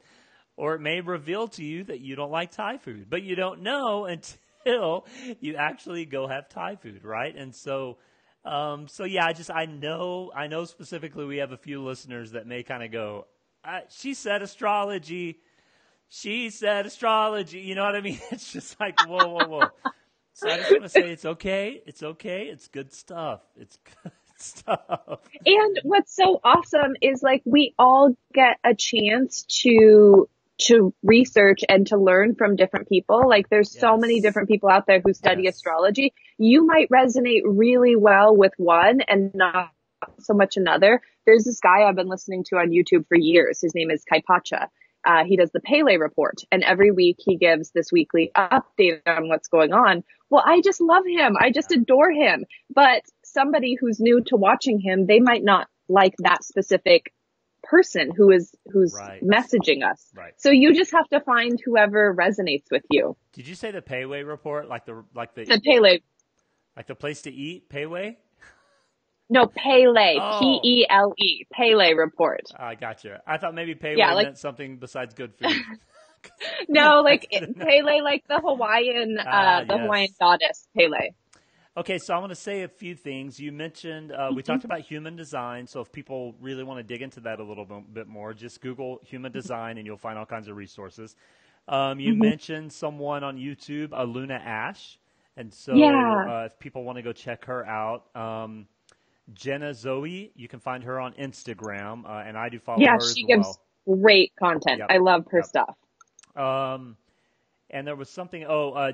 Or it may reveal to you that you don't like Thai food, but you don't know until you actually go have Thai food, right? And so, yeah, I know specifically we have a few listeners that may kind of go, she said astrology. She said astrology. You know what I mean? It's just like, whoa, whoa, whoa. So I just want to say it's okay. It's okay. It's good stuff. It's good stuff. And what's so awesome is like we all get a chance to research and to learn from different people. Like there's so many Yes. different people out there who study Yes. astrology. You might resonate really well with one and not so much another. There's this guy I've been listening to on YouTube for years. His name is Kaipacha. He does the Pele report, and every week he gives this weekly update on what's going on. Well, I just love him. I just adore him. But somebody who's new to watching him, they might not like that specific person who's Right. messaging us. Right. So you just have to find whoever resonates with you. Did you say the Payway report, like the The Pele, like the place to eat, Payway? no, Pele, Oh. P-E-L-E, Pele report. I gotcha. I thought maybe Payway Yeah, like- meant something besides good food. No, like Pele, like the Hawaiian, Yes. Hawaiian goddess, Pele. Okay, so I want to say a few things. You mentioned, we talked about human design. So if people really want to dig into that a little bit more, just Google human design and you'll find all kinds of resources. You mentioned someone on YouTube, Aluna Ash. And so if people want to go check her out, Jenna Zoe, you can find her on Instagram. And I do follow her as she well. gives great content. Yep. I love her Yep. stuff. And there was something,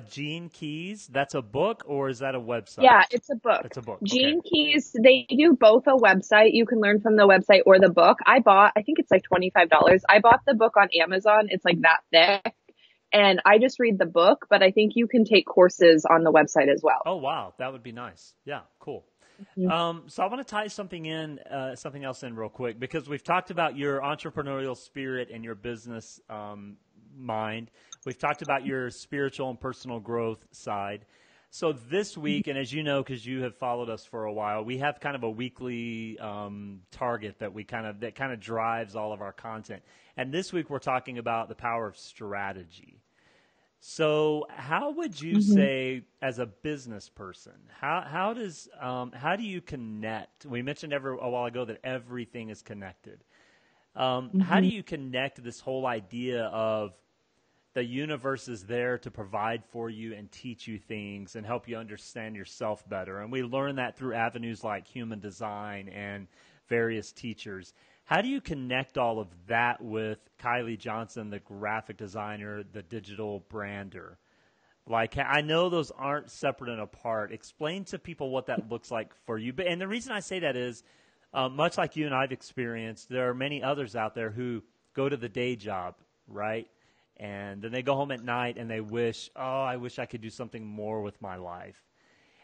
Gene Keys. That's a book or is that a website? Yeah, it's a book. It's a book. Gene Okay. Keys, they do both a website. You can learn from the website or the book. I think it's like $25. I bought the book on Amazon. It's like that thick. And I just read the book, but I think you can take courses on the website as well. Oh, wow. That would be nice. Yeah, cool. So I want to tie something else in real quick because we've talked about your entrepreneurial spirit and your business mind. We've talked about your spiritual and personal growth side. So this week, and as you know, because you have followed us for a while, we have kind of a weekly target that kind of drives all of our content. And this week we're talking about the power of strategy. So how would you say, as a business person, how do you connect? We mentioned a while ago that everything is connected. How do you connect this whole idea of the universe is there to provide for you and teach you things and help you understand yourself better? And we learn that through avenues like human design and various teachers. How do you connect all of that with Kilee Johnson, the graphic designer, the digital brander? Like, I know those aren't separate and apart. Explain to people what that looks like for you. And the reason I say that is, much like you and I've experienced, there are many others out there who go to the day job, right? And then they go home at night and they wish, I wish I could do something more with my life.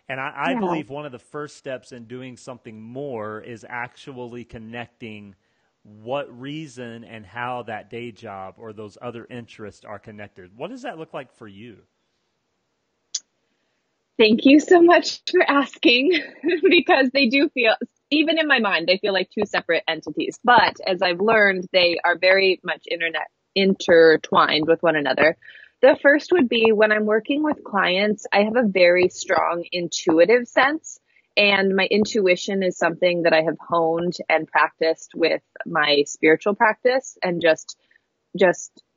And I believe one of the first steps in doing something more is actually connecting what reason and how that day job or those other interests are connected. What does that look like for you? Thank you so much for asking because they do feel, even in my mind, they feel like two separate entities. But as I've learned, they are very much intertwined with one another. The first would be when I'm working with clients, I have a very strong intuitive sense. And my intuition is something that I have honed and practiced with my spiritual practice and just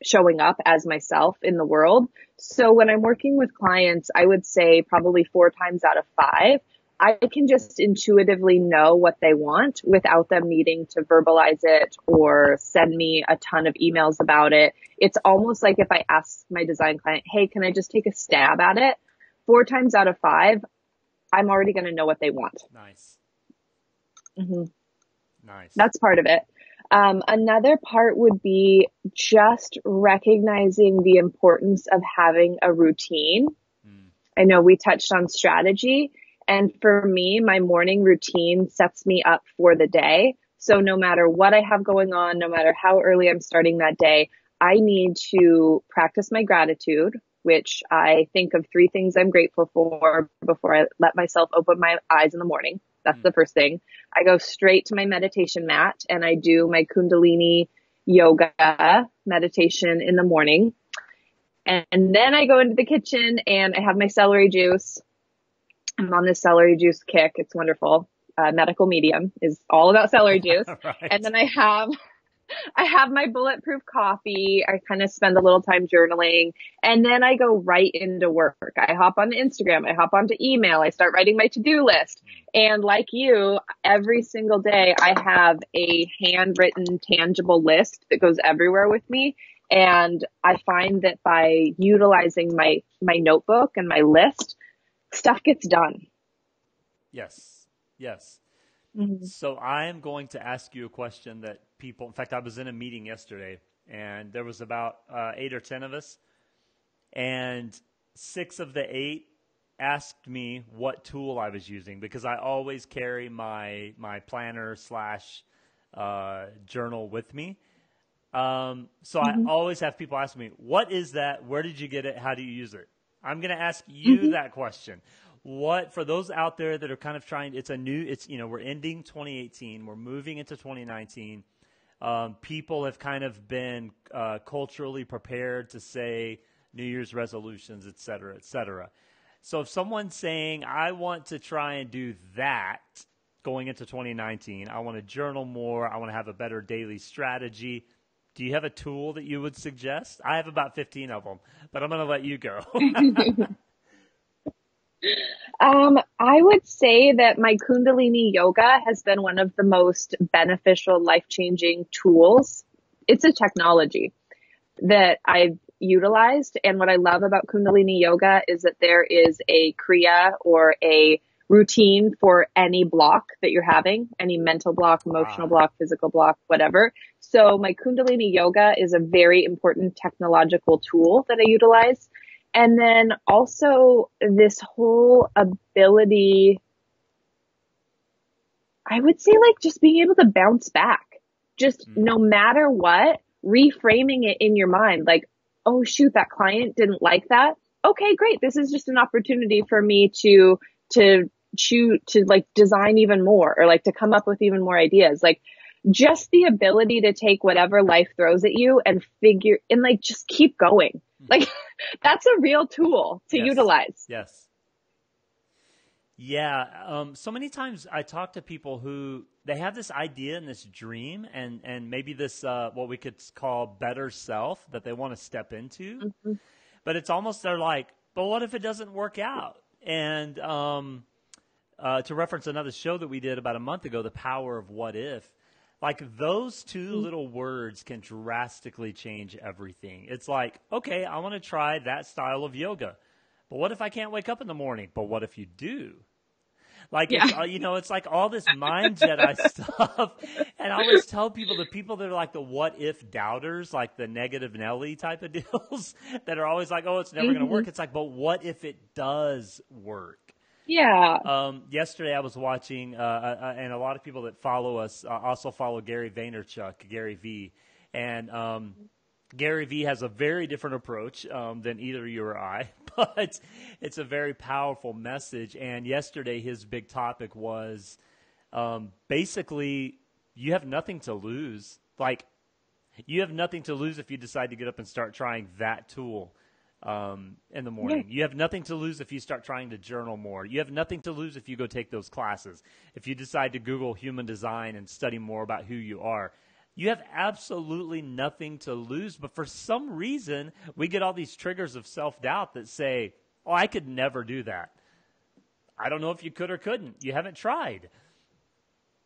showing up as myself in the world. So when I'm working with clients, I would say probably 4 times out of 5, I can just intuitively know what they want without them needing to verbalize it or send me a ton of emails about it. It's almost like if I ask my design client, hey, can I just take a stab at it? 4 times out of 5, I'm already going to know what they want. Nice. Nice. That's part of it. Another part would be just recognizing the importance of having a routine. I know we touched on strategy, and for me, my morning routine sets me up for the day. So no matter what I have going on, no matter how early I'm starting that day, I need to practice my gratitude, which I think of 3 things I'm grateful for before I let myself open my eyes in the morning. That's the first thing. I go straight to my meditation mat and I do my Kundalini Yoga meditation in the morning. And then I go into the kitchen and I have my celery juice. I'm on this celery juice kick. It's wonderful. Medical Medium is all about celery juice. Right. And then I have my bulletproof coffee. I kind of spend a little time journaling and then I go right into work. I hop on Instagram. I hop onto email. I start writing my to-do list. And like you, every single day I have a handwritten, tangible list that goes everywhere with me. And I find that by utilizing my notebook and my list, stuff gets done. Yes. Yes. Mm-hmm. So I am going to ask you a question that people, in fact, I was in a meeting yesterday and there was about 8 or 10 of us, and 6 of the 8 asked me what tool I was using, because I always carry my planner / journal with me. So I always have people ask me, what is that? Where did you get it? How do you use it? I'm going to ask you that question. What, for those out there that are kind of trying, we're ending 2018, we're moving into 2019. People have kind of been culturally prepared to say New Year's resolutions, et cetera, et cetera. So if someone's saying, I want to try and do that going into 2019, I want to journal more, I want to have a better daily strategy, do you have a tool that you would suggest? I have about 15 of them, but I'm going to let you go. I would say that my Kundalini Yoga has been one of the most beneficial, life-changing tools. It's a technology that I've utilized. And what I love about Kundalini Yoga is that there is a Kriya or a routine for any block that you're having, any mental block, emotional block, physical block, whatever. So my Kundalini Yoga is a very important technological tool that I utilize. And then also this whole ability, I would say, like, just being able to bounce back, just no matter what, reframing it in your mind. Like, oh shoot, that client didn't like that. Okay, great. This is just an opportunity for me to like design even more, or like to come up with even more ideas. Like, just the ability to take whatever life throws at you and figure and like just keep going. Like, that's a real tool to utilize. Yes. Yeah. So many times I talk to people who they have this idea and this dream and maybe this, what we could call better self that they want to step into, but it's almost, they're like, but what if it doesn't work out? And, to reference another show that we did about a month ago, The Power of What If, like those 2 little words can drastically change everything. It's like, okay, I want to try that style of yoga, but what if I can't wake up in the morning? But what if you do? Like, it's, it's like all this mind Jedi stuff. And I always tell people, the people that are like the what if doubters, like the negative Nelly type of deals that are always like, oh, it's never going to work. It's like, but what if it does work? Yeah. Yesterday I was watching, and a lot of people that follow us also follow Gary Vaynerchuk, Gary V. And Gary V has a very different approach than either you or I, but it's a very powerful message. And yesterday his big topic was basically you have nothing to lose. Like, you have nothing to lose if you decide to get up and start trying that tool. In the morning. You have nothing to lose if you start trying to journal more. You have nothing to lose if you go take those classes. If you decide to Google human design and study more about who you are, you have absolutely nothing to lose. But for some reason, we get all these triggers of self-doubt that say, oh, I could never do that. I don't know if you could or couldn't. You haven't tried.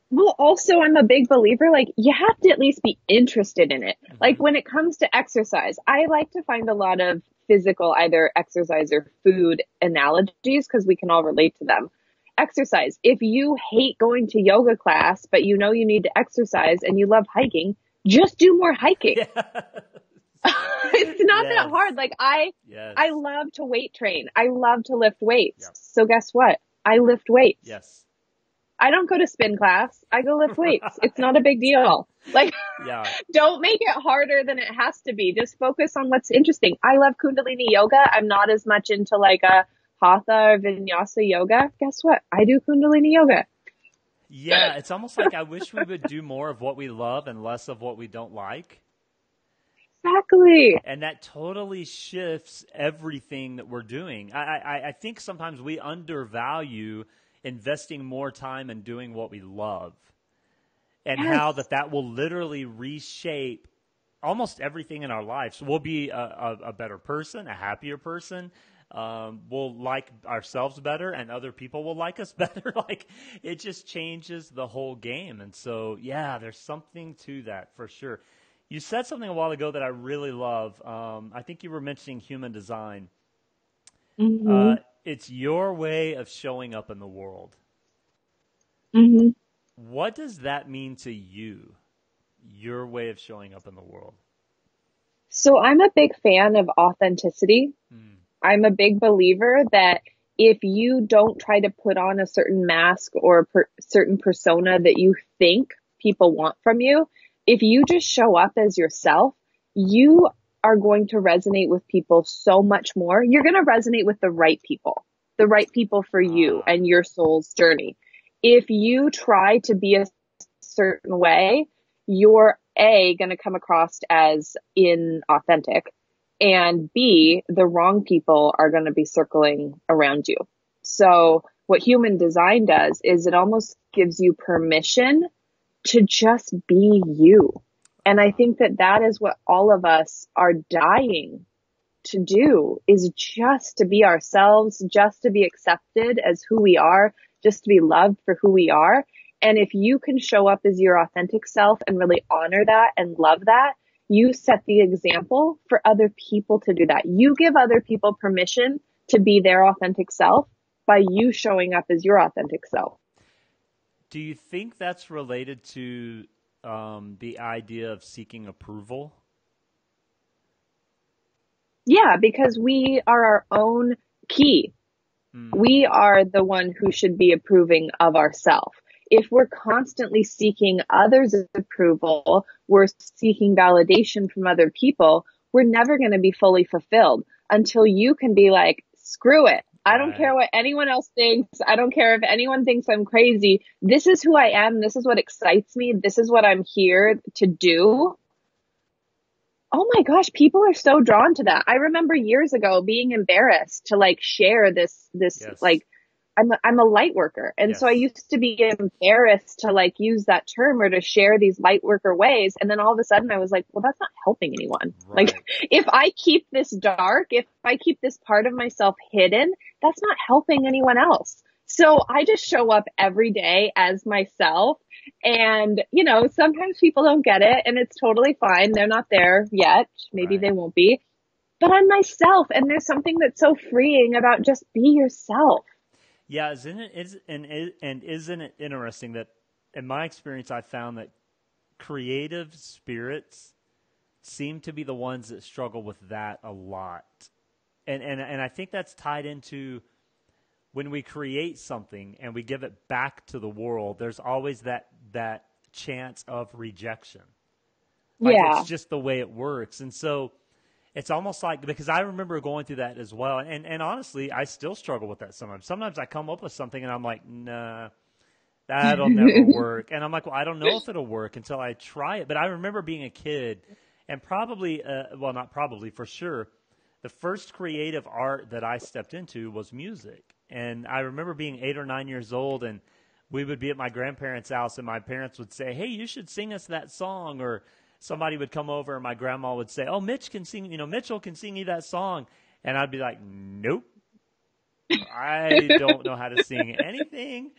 Well, also, I'm a big believer, like, you have to at least be interested in it. Like, when it comes to exercise, I like to find a lot of physical, either exercise or food analogies, because we can all relate to them. Exercise. If you hate going to yoga class, but you know you need to exercise and you love hiking, just do more hiking. It's not that hard. Like, I love to weight train. I love to lift weights. So guess what? I lift weights. I don't go to spin class. I go lift weights. It's Right. not a big deal. Like, Yeah. don't make it harder than it has to be. Just focus on what's interesting. I love Kundalini Yoga. I'm not as much into like a Hatha or Vinyasa yoga. Guess what? I do Kundalini Yoga. Yeah, it's almost like I wish we would do more of what we love and less of what we don't like. Exactly. And that totally shifts everything that we're doing. I think sometimes we undervalue investing more time in doing what we love, and how Yes. that will literally reshape almost everything in our lives. We'll be a better person, a happier person. We'll like ourselves better, and other people will like us better. Like, it just changes the whole game. And so, yeah, there's something to that for sure. You said something a while ago that I really love. I think you were mentioning human design. Hmm. It's your way of showing up in the world. Hmm. What does that mean to you? Your way of showing up in the world. So I'm a big fan of authenticity. Mm. I'm a big believer that if you don't try to put on a certain mask or a certain persona that you think people want from you, if you just show up as yourself, you are going to resonate with people so much more. You're going to resonate with the right people for you Ah, and your soul's journey. If you try to be a certain way, you're going to come across as inauthentic, and B, the wrong people are going to be circling around you. So what human design does is it almost gives you permission to just be you. And I think that that is what all of us are dying to do, is just to be ourselves, just to be accepted as who we are, just to be loved for who we are. And if you can show up as your authentic self and really honor that and love that, you set the example for other people to do that. You give other people permission to be their authentic self by you showing up as your authentic self. do you think that's related to the idea of seeking approval? Yeah, because we are our own key. Mm, We are the one who should be approving of ourselves. If we're constantly seeking others' approval, we're seeking validation from other people, we're never going to be fully fulfilled until you can be like, screw it. I don't care right. what anyone else thinks. I don't care if anyone thinks I'm crazy. This is who I am. This is what excites me. This is what I'm here to do. Oh my gosh, people are so drawn to that. I remember years ago being embarrassed to like share this Yes. like I'm a light worker. And so I Yes. used to be embarrassed to like use that term or to share these light worker ways. And then all of a sudden I was like, well, that's not helping anyone. Like, Right. if I keep this dark, if I keep this part of myself hidden, that's not helping anyone else. So I just show up every day as myself. And, sometimes people don't get it, and it's totally fine. They're not there yet. Maybe Right. they won't be, but I'm myself. And there's something that's so freeing about just be yourself. Yeah, and isn't it interesting that in my experience I found that creative spirits seem to be the ones that struggle with that a lot. And I think that's tied into when we create something and we give it back to the world, there's always that chance of rejection. Like, it's Yeah. just the way it works. And so it's almost like, because I remember going through that as well. And honestly, I still struggle with that sometimes. Sometimes I come up with something and I'm like, nah, that'll never work. And I'm like, well, I don't know if it'll work until I try it. But I remember being a kid and probably, well, not probably, for sure, the first creative art that I stepped into was music. And I remember being 8 or 9 years old, and we would be at my grandparents' house, and my parents would say, hey, you should sing us that song. Or somebody would come over, and my grandma would say, oh, Mitch can sing, Mitchell can sing you that song. And I'd be like, nope, I don't know how to sing anything.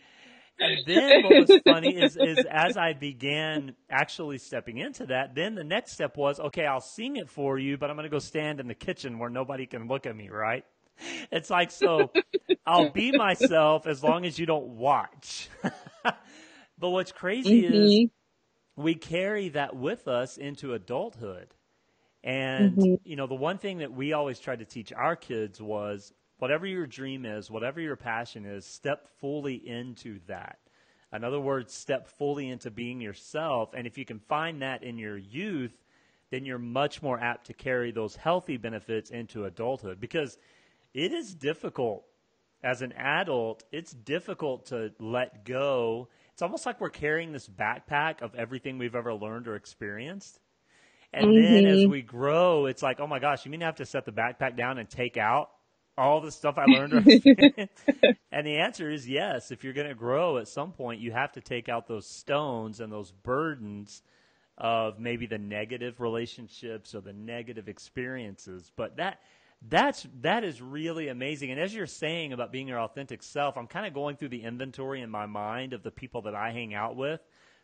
And then what was funny is as I began actually stepping into that, then the next step was, okay, I'll sing it for you, but I'm going to go stand in the kitchen where nobody can look at me, right? It's like, so I'll be myself as long as you don't watch. But what's crazy is Hmm. we carry that with us into adulthood. And, Hmm. the one thing that we always tried to teach our kids was whatever your dream is, whatever your passion is, step fully into that. In other words, step fully into being yourself. And if you can find that in your youth, then you're much more apt to carry those healthy benefits into adulthood, because it is difficult as an adult. It's difficult to let go. It's almost like we're carrying this backpack of everything we've ever learned or experienced. And then as we grow, it's like, oh my gosh, you mean I have to set the backpack down and take out all the stuff I learned or experienced? And the answer is yes. If you're going to grow at some point, you have to take out those stones and those burdens of maybe the negative relationships or the negative experiences. But that is really amazing. And as you're saying about being your authentic self, I'm kind of going through the inventory in my mind of the people that I hang out with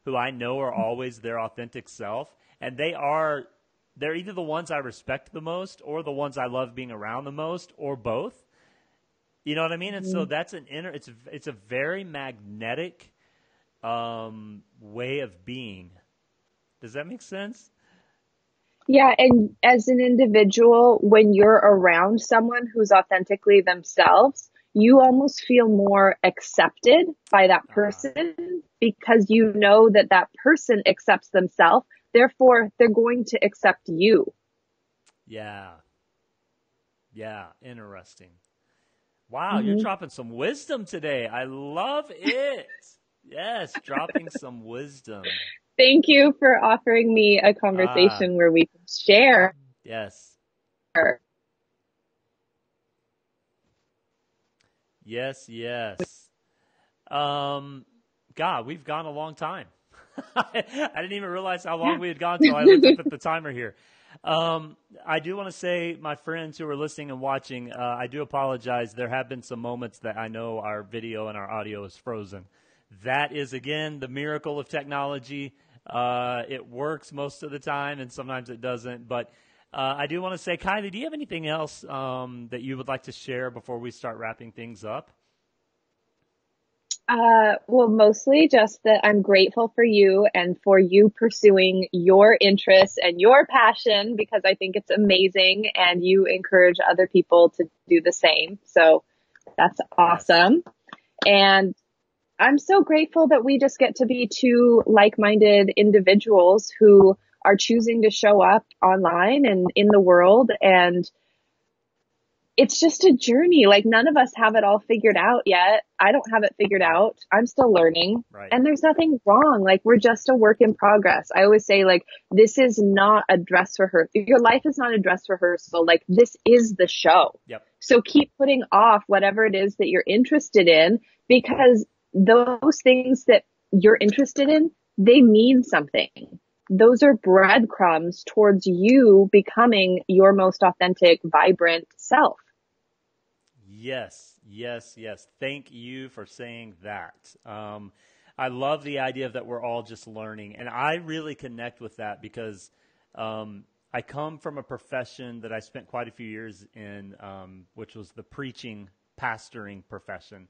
who I know are always their authentic self. And they're either the ones I respect the most or the ones I love being around the most, or both. You know what I mean? And so that's it's a very magnetic way of being. Does that make sense? Yeah, and as an individual, when you're around someone who's authentically themselves, you almost feel more accepted by that person because you know that that person accepts themselves. Therefore, they're going to accept you. Yeah. Yeah, interesting. Wow, you're dropping some wisdom today. I love it. Yes, dropping some wisdom. Thank you for offering me a conversation where we can share. Yes. Yes. God, we've gone a long time. I didn't even realize how long we had gone until I looked up at the timer here. I do want to say, my friends who are listening and watching, I do apologize. There have been some moments that I know our video and our audio is frozen. That is, again, the miracle of technology. It works most of the time, and sometimes it doesn't. But I do want to say, Kilee, do you have anything else that you would like to share before we start wrapping things up? Well, mostly just that I'm grateful for you and for you pursuing your interests and your passion, because I think it's amazing and you encourage other people to do the same. So that's awesome. Yes. And I'm so grateful that we just get to be two like-minded individuals who are choosing to show up online and in the world. And it's just a journey. Like, none of us have it all figured out yet. I don't have it figured out. I'm still learning. Right. And there's nothing wrong. Like, we're just a work in progress. I always say, like, this is not a dress rehearsal. Your life is not a dress rehearsal. Like, this is the show. Yep. So keep putting off whatever it is that you're interested in, because those things that you're interested in, they mean something. Those are breadcrumbs towards you becoming your most authentic, vibrant self. Yes. Thank you for saying that. I love the idea that we're all just learning. And I really connect with that because I come from a profession that I spent quite a few years in, which was the preaching, pastoring profession.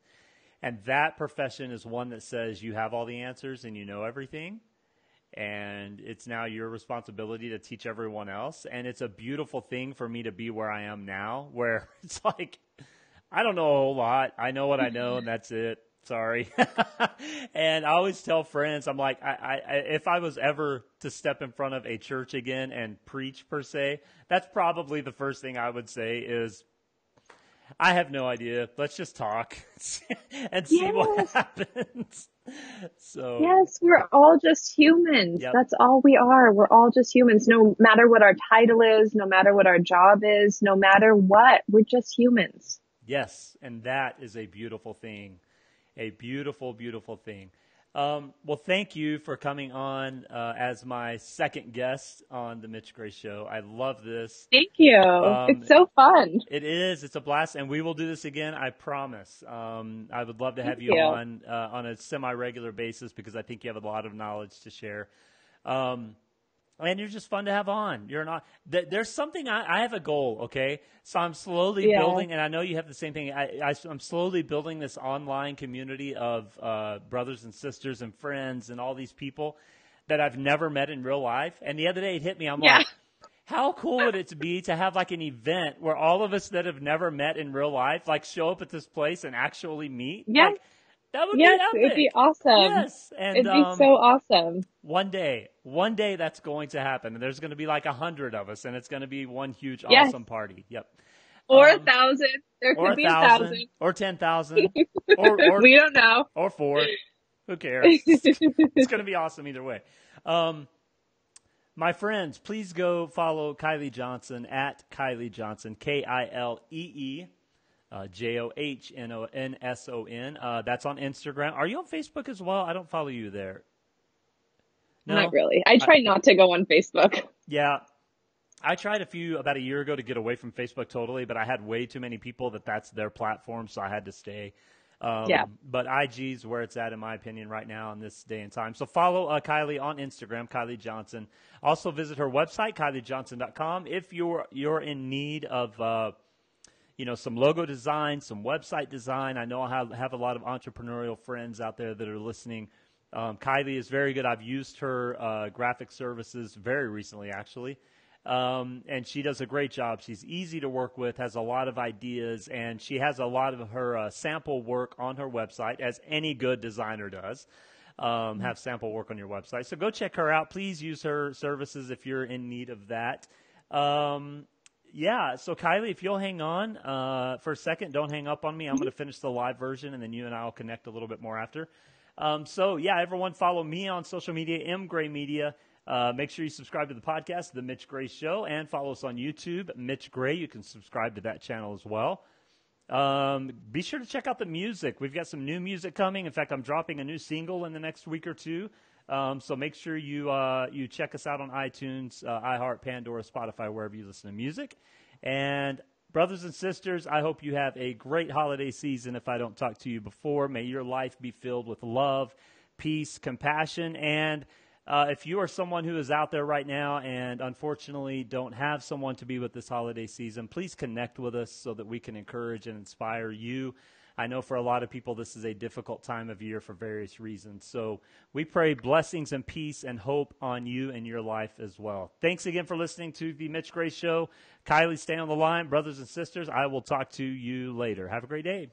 And that profession is one that says you have all the answers and you know everything. And it's now your responsibility to teach everyone else. And it's a beautiful thing for me to be where I am now, where it's like, I don't know a whole lot. I know what I know, and that's it. Sorry. And I always tell friends, I'm like, if I was ever to step in front of a church again and preach per se, that's probably the first thing I would say is, I have no idea. Let's just talk and see what happens. So yes, we're all just humans. Yep. That's all we are. We're all just humans. No matter what our title is, no matter what our job is, no matter what, we're just humans. Yes, and that is a beautiful thing. A beautiful, beautiful thing. Well, thank you for coming on as my second guest on the Mitch Gray Show. I love this. Thank you. It's so fun. It is. It's a blast, and we will do this again, I promise. I would love to have you on a semi-regular basis because I think you have a lot of knowledge to share. And you're just fun to have on. You're not. There's something. I have a goal. Okay, so I'm slowly building, and I know you have the same thing. I'm slowly building this online community of brothers and sisters and friends and all these people that I've never met in real life. And the other day it hit me. I'm like, how cool would it be to have like an event where all of us that have never met in real life like show up at this place and actually meet? Yeah. Like, That would be Yes, it would be epic. awesome. Yes. And It'd be so awesome. one day that's going to happen. And there's going to be like 100 of us, and it's going to be one huge, Yes. awesome party. Yep. Or 1,000. There Or could be 1,000, 1,000. or 10,000, or We don't know. or 4. Who cares? It's going to be awesome either way. My friends, please go follow Kilee Johnson at Kilee Johnson, Kilee Johnsson. That's on Instagram. Are you on Facebook as well? I don't follow you there. No? Not really. I try not to go on Facebook. Yeah. I tried about a year ago to get away from Facebook totally, but I had way too many people that's their platform, so I had to stay. Yeah. But IG's where it's at, in my opinion, right now in this day and time. So follow Kilee on Instagram, Kilee Johnson. Also visit her website, KileeJohnson.com. If you're in need of some logo design, some website design. I know I have a lot of entrepreneurial friends out there that are listening. Kilee is very good. I've used her graphic services very recently, actually. And she does a great job. She's easy to work with, has a lot of ideas, and she has a lot of her sample work on her website, as any good designer does. Have sample work on your website. So go check her out. Please use her services if you're in need of that. Yeah, so Kilee, if you'll hang on for a second, don't hang up on me. I'm going to finish the live version, and then you and I will connect a little bit more after. So, yeah, everyone follow me on social media, mgray media. Make sure you subscribe to the podcast, The Mitch Gray Show, and follow us on YouTube, Mitch Gray. You can subscribe to that channel as well. Be sure to check out the music. We've got some new music coming. In fact, I'm dropping a new single in the next week or two. So make sure you check us out on iTunes, iHeart, Pandora, Spotify, wherever you listen to music. And brothers and sisters, I hope you have a great holiday season. If I don't talk to you before, may your life be filled with love, peace, compassion, and if you are someone who is out there right now and unfortunately don't have someone to be with this holiday season, please connect with us so that we can encourage and inspire you. I know for a lot of people this is a difficult time of year for various reasons. So we pray blessings and peace and hope on you and your life as well. Thanks again for listening to The Mitch Gray Show. Kilee, stay on the line. Brothers and sisters, I will talk to you later. Have a great day.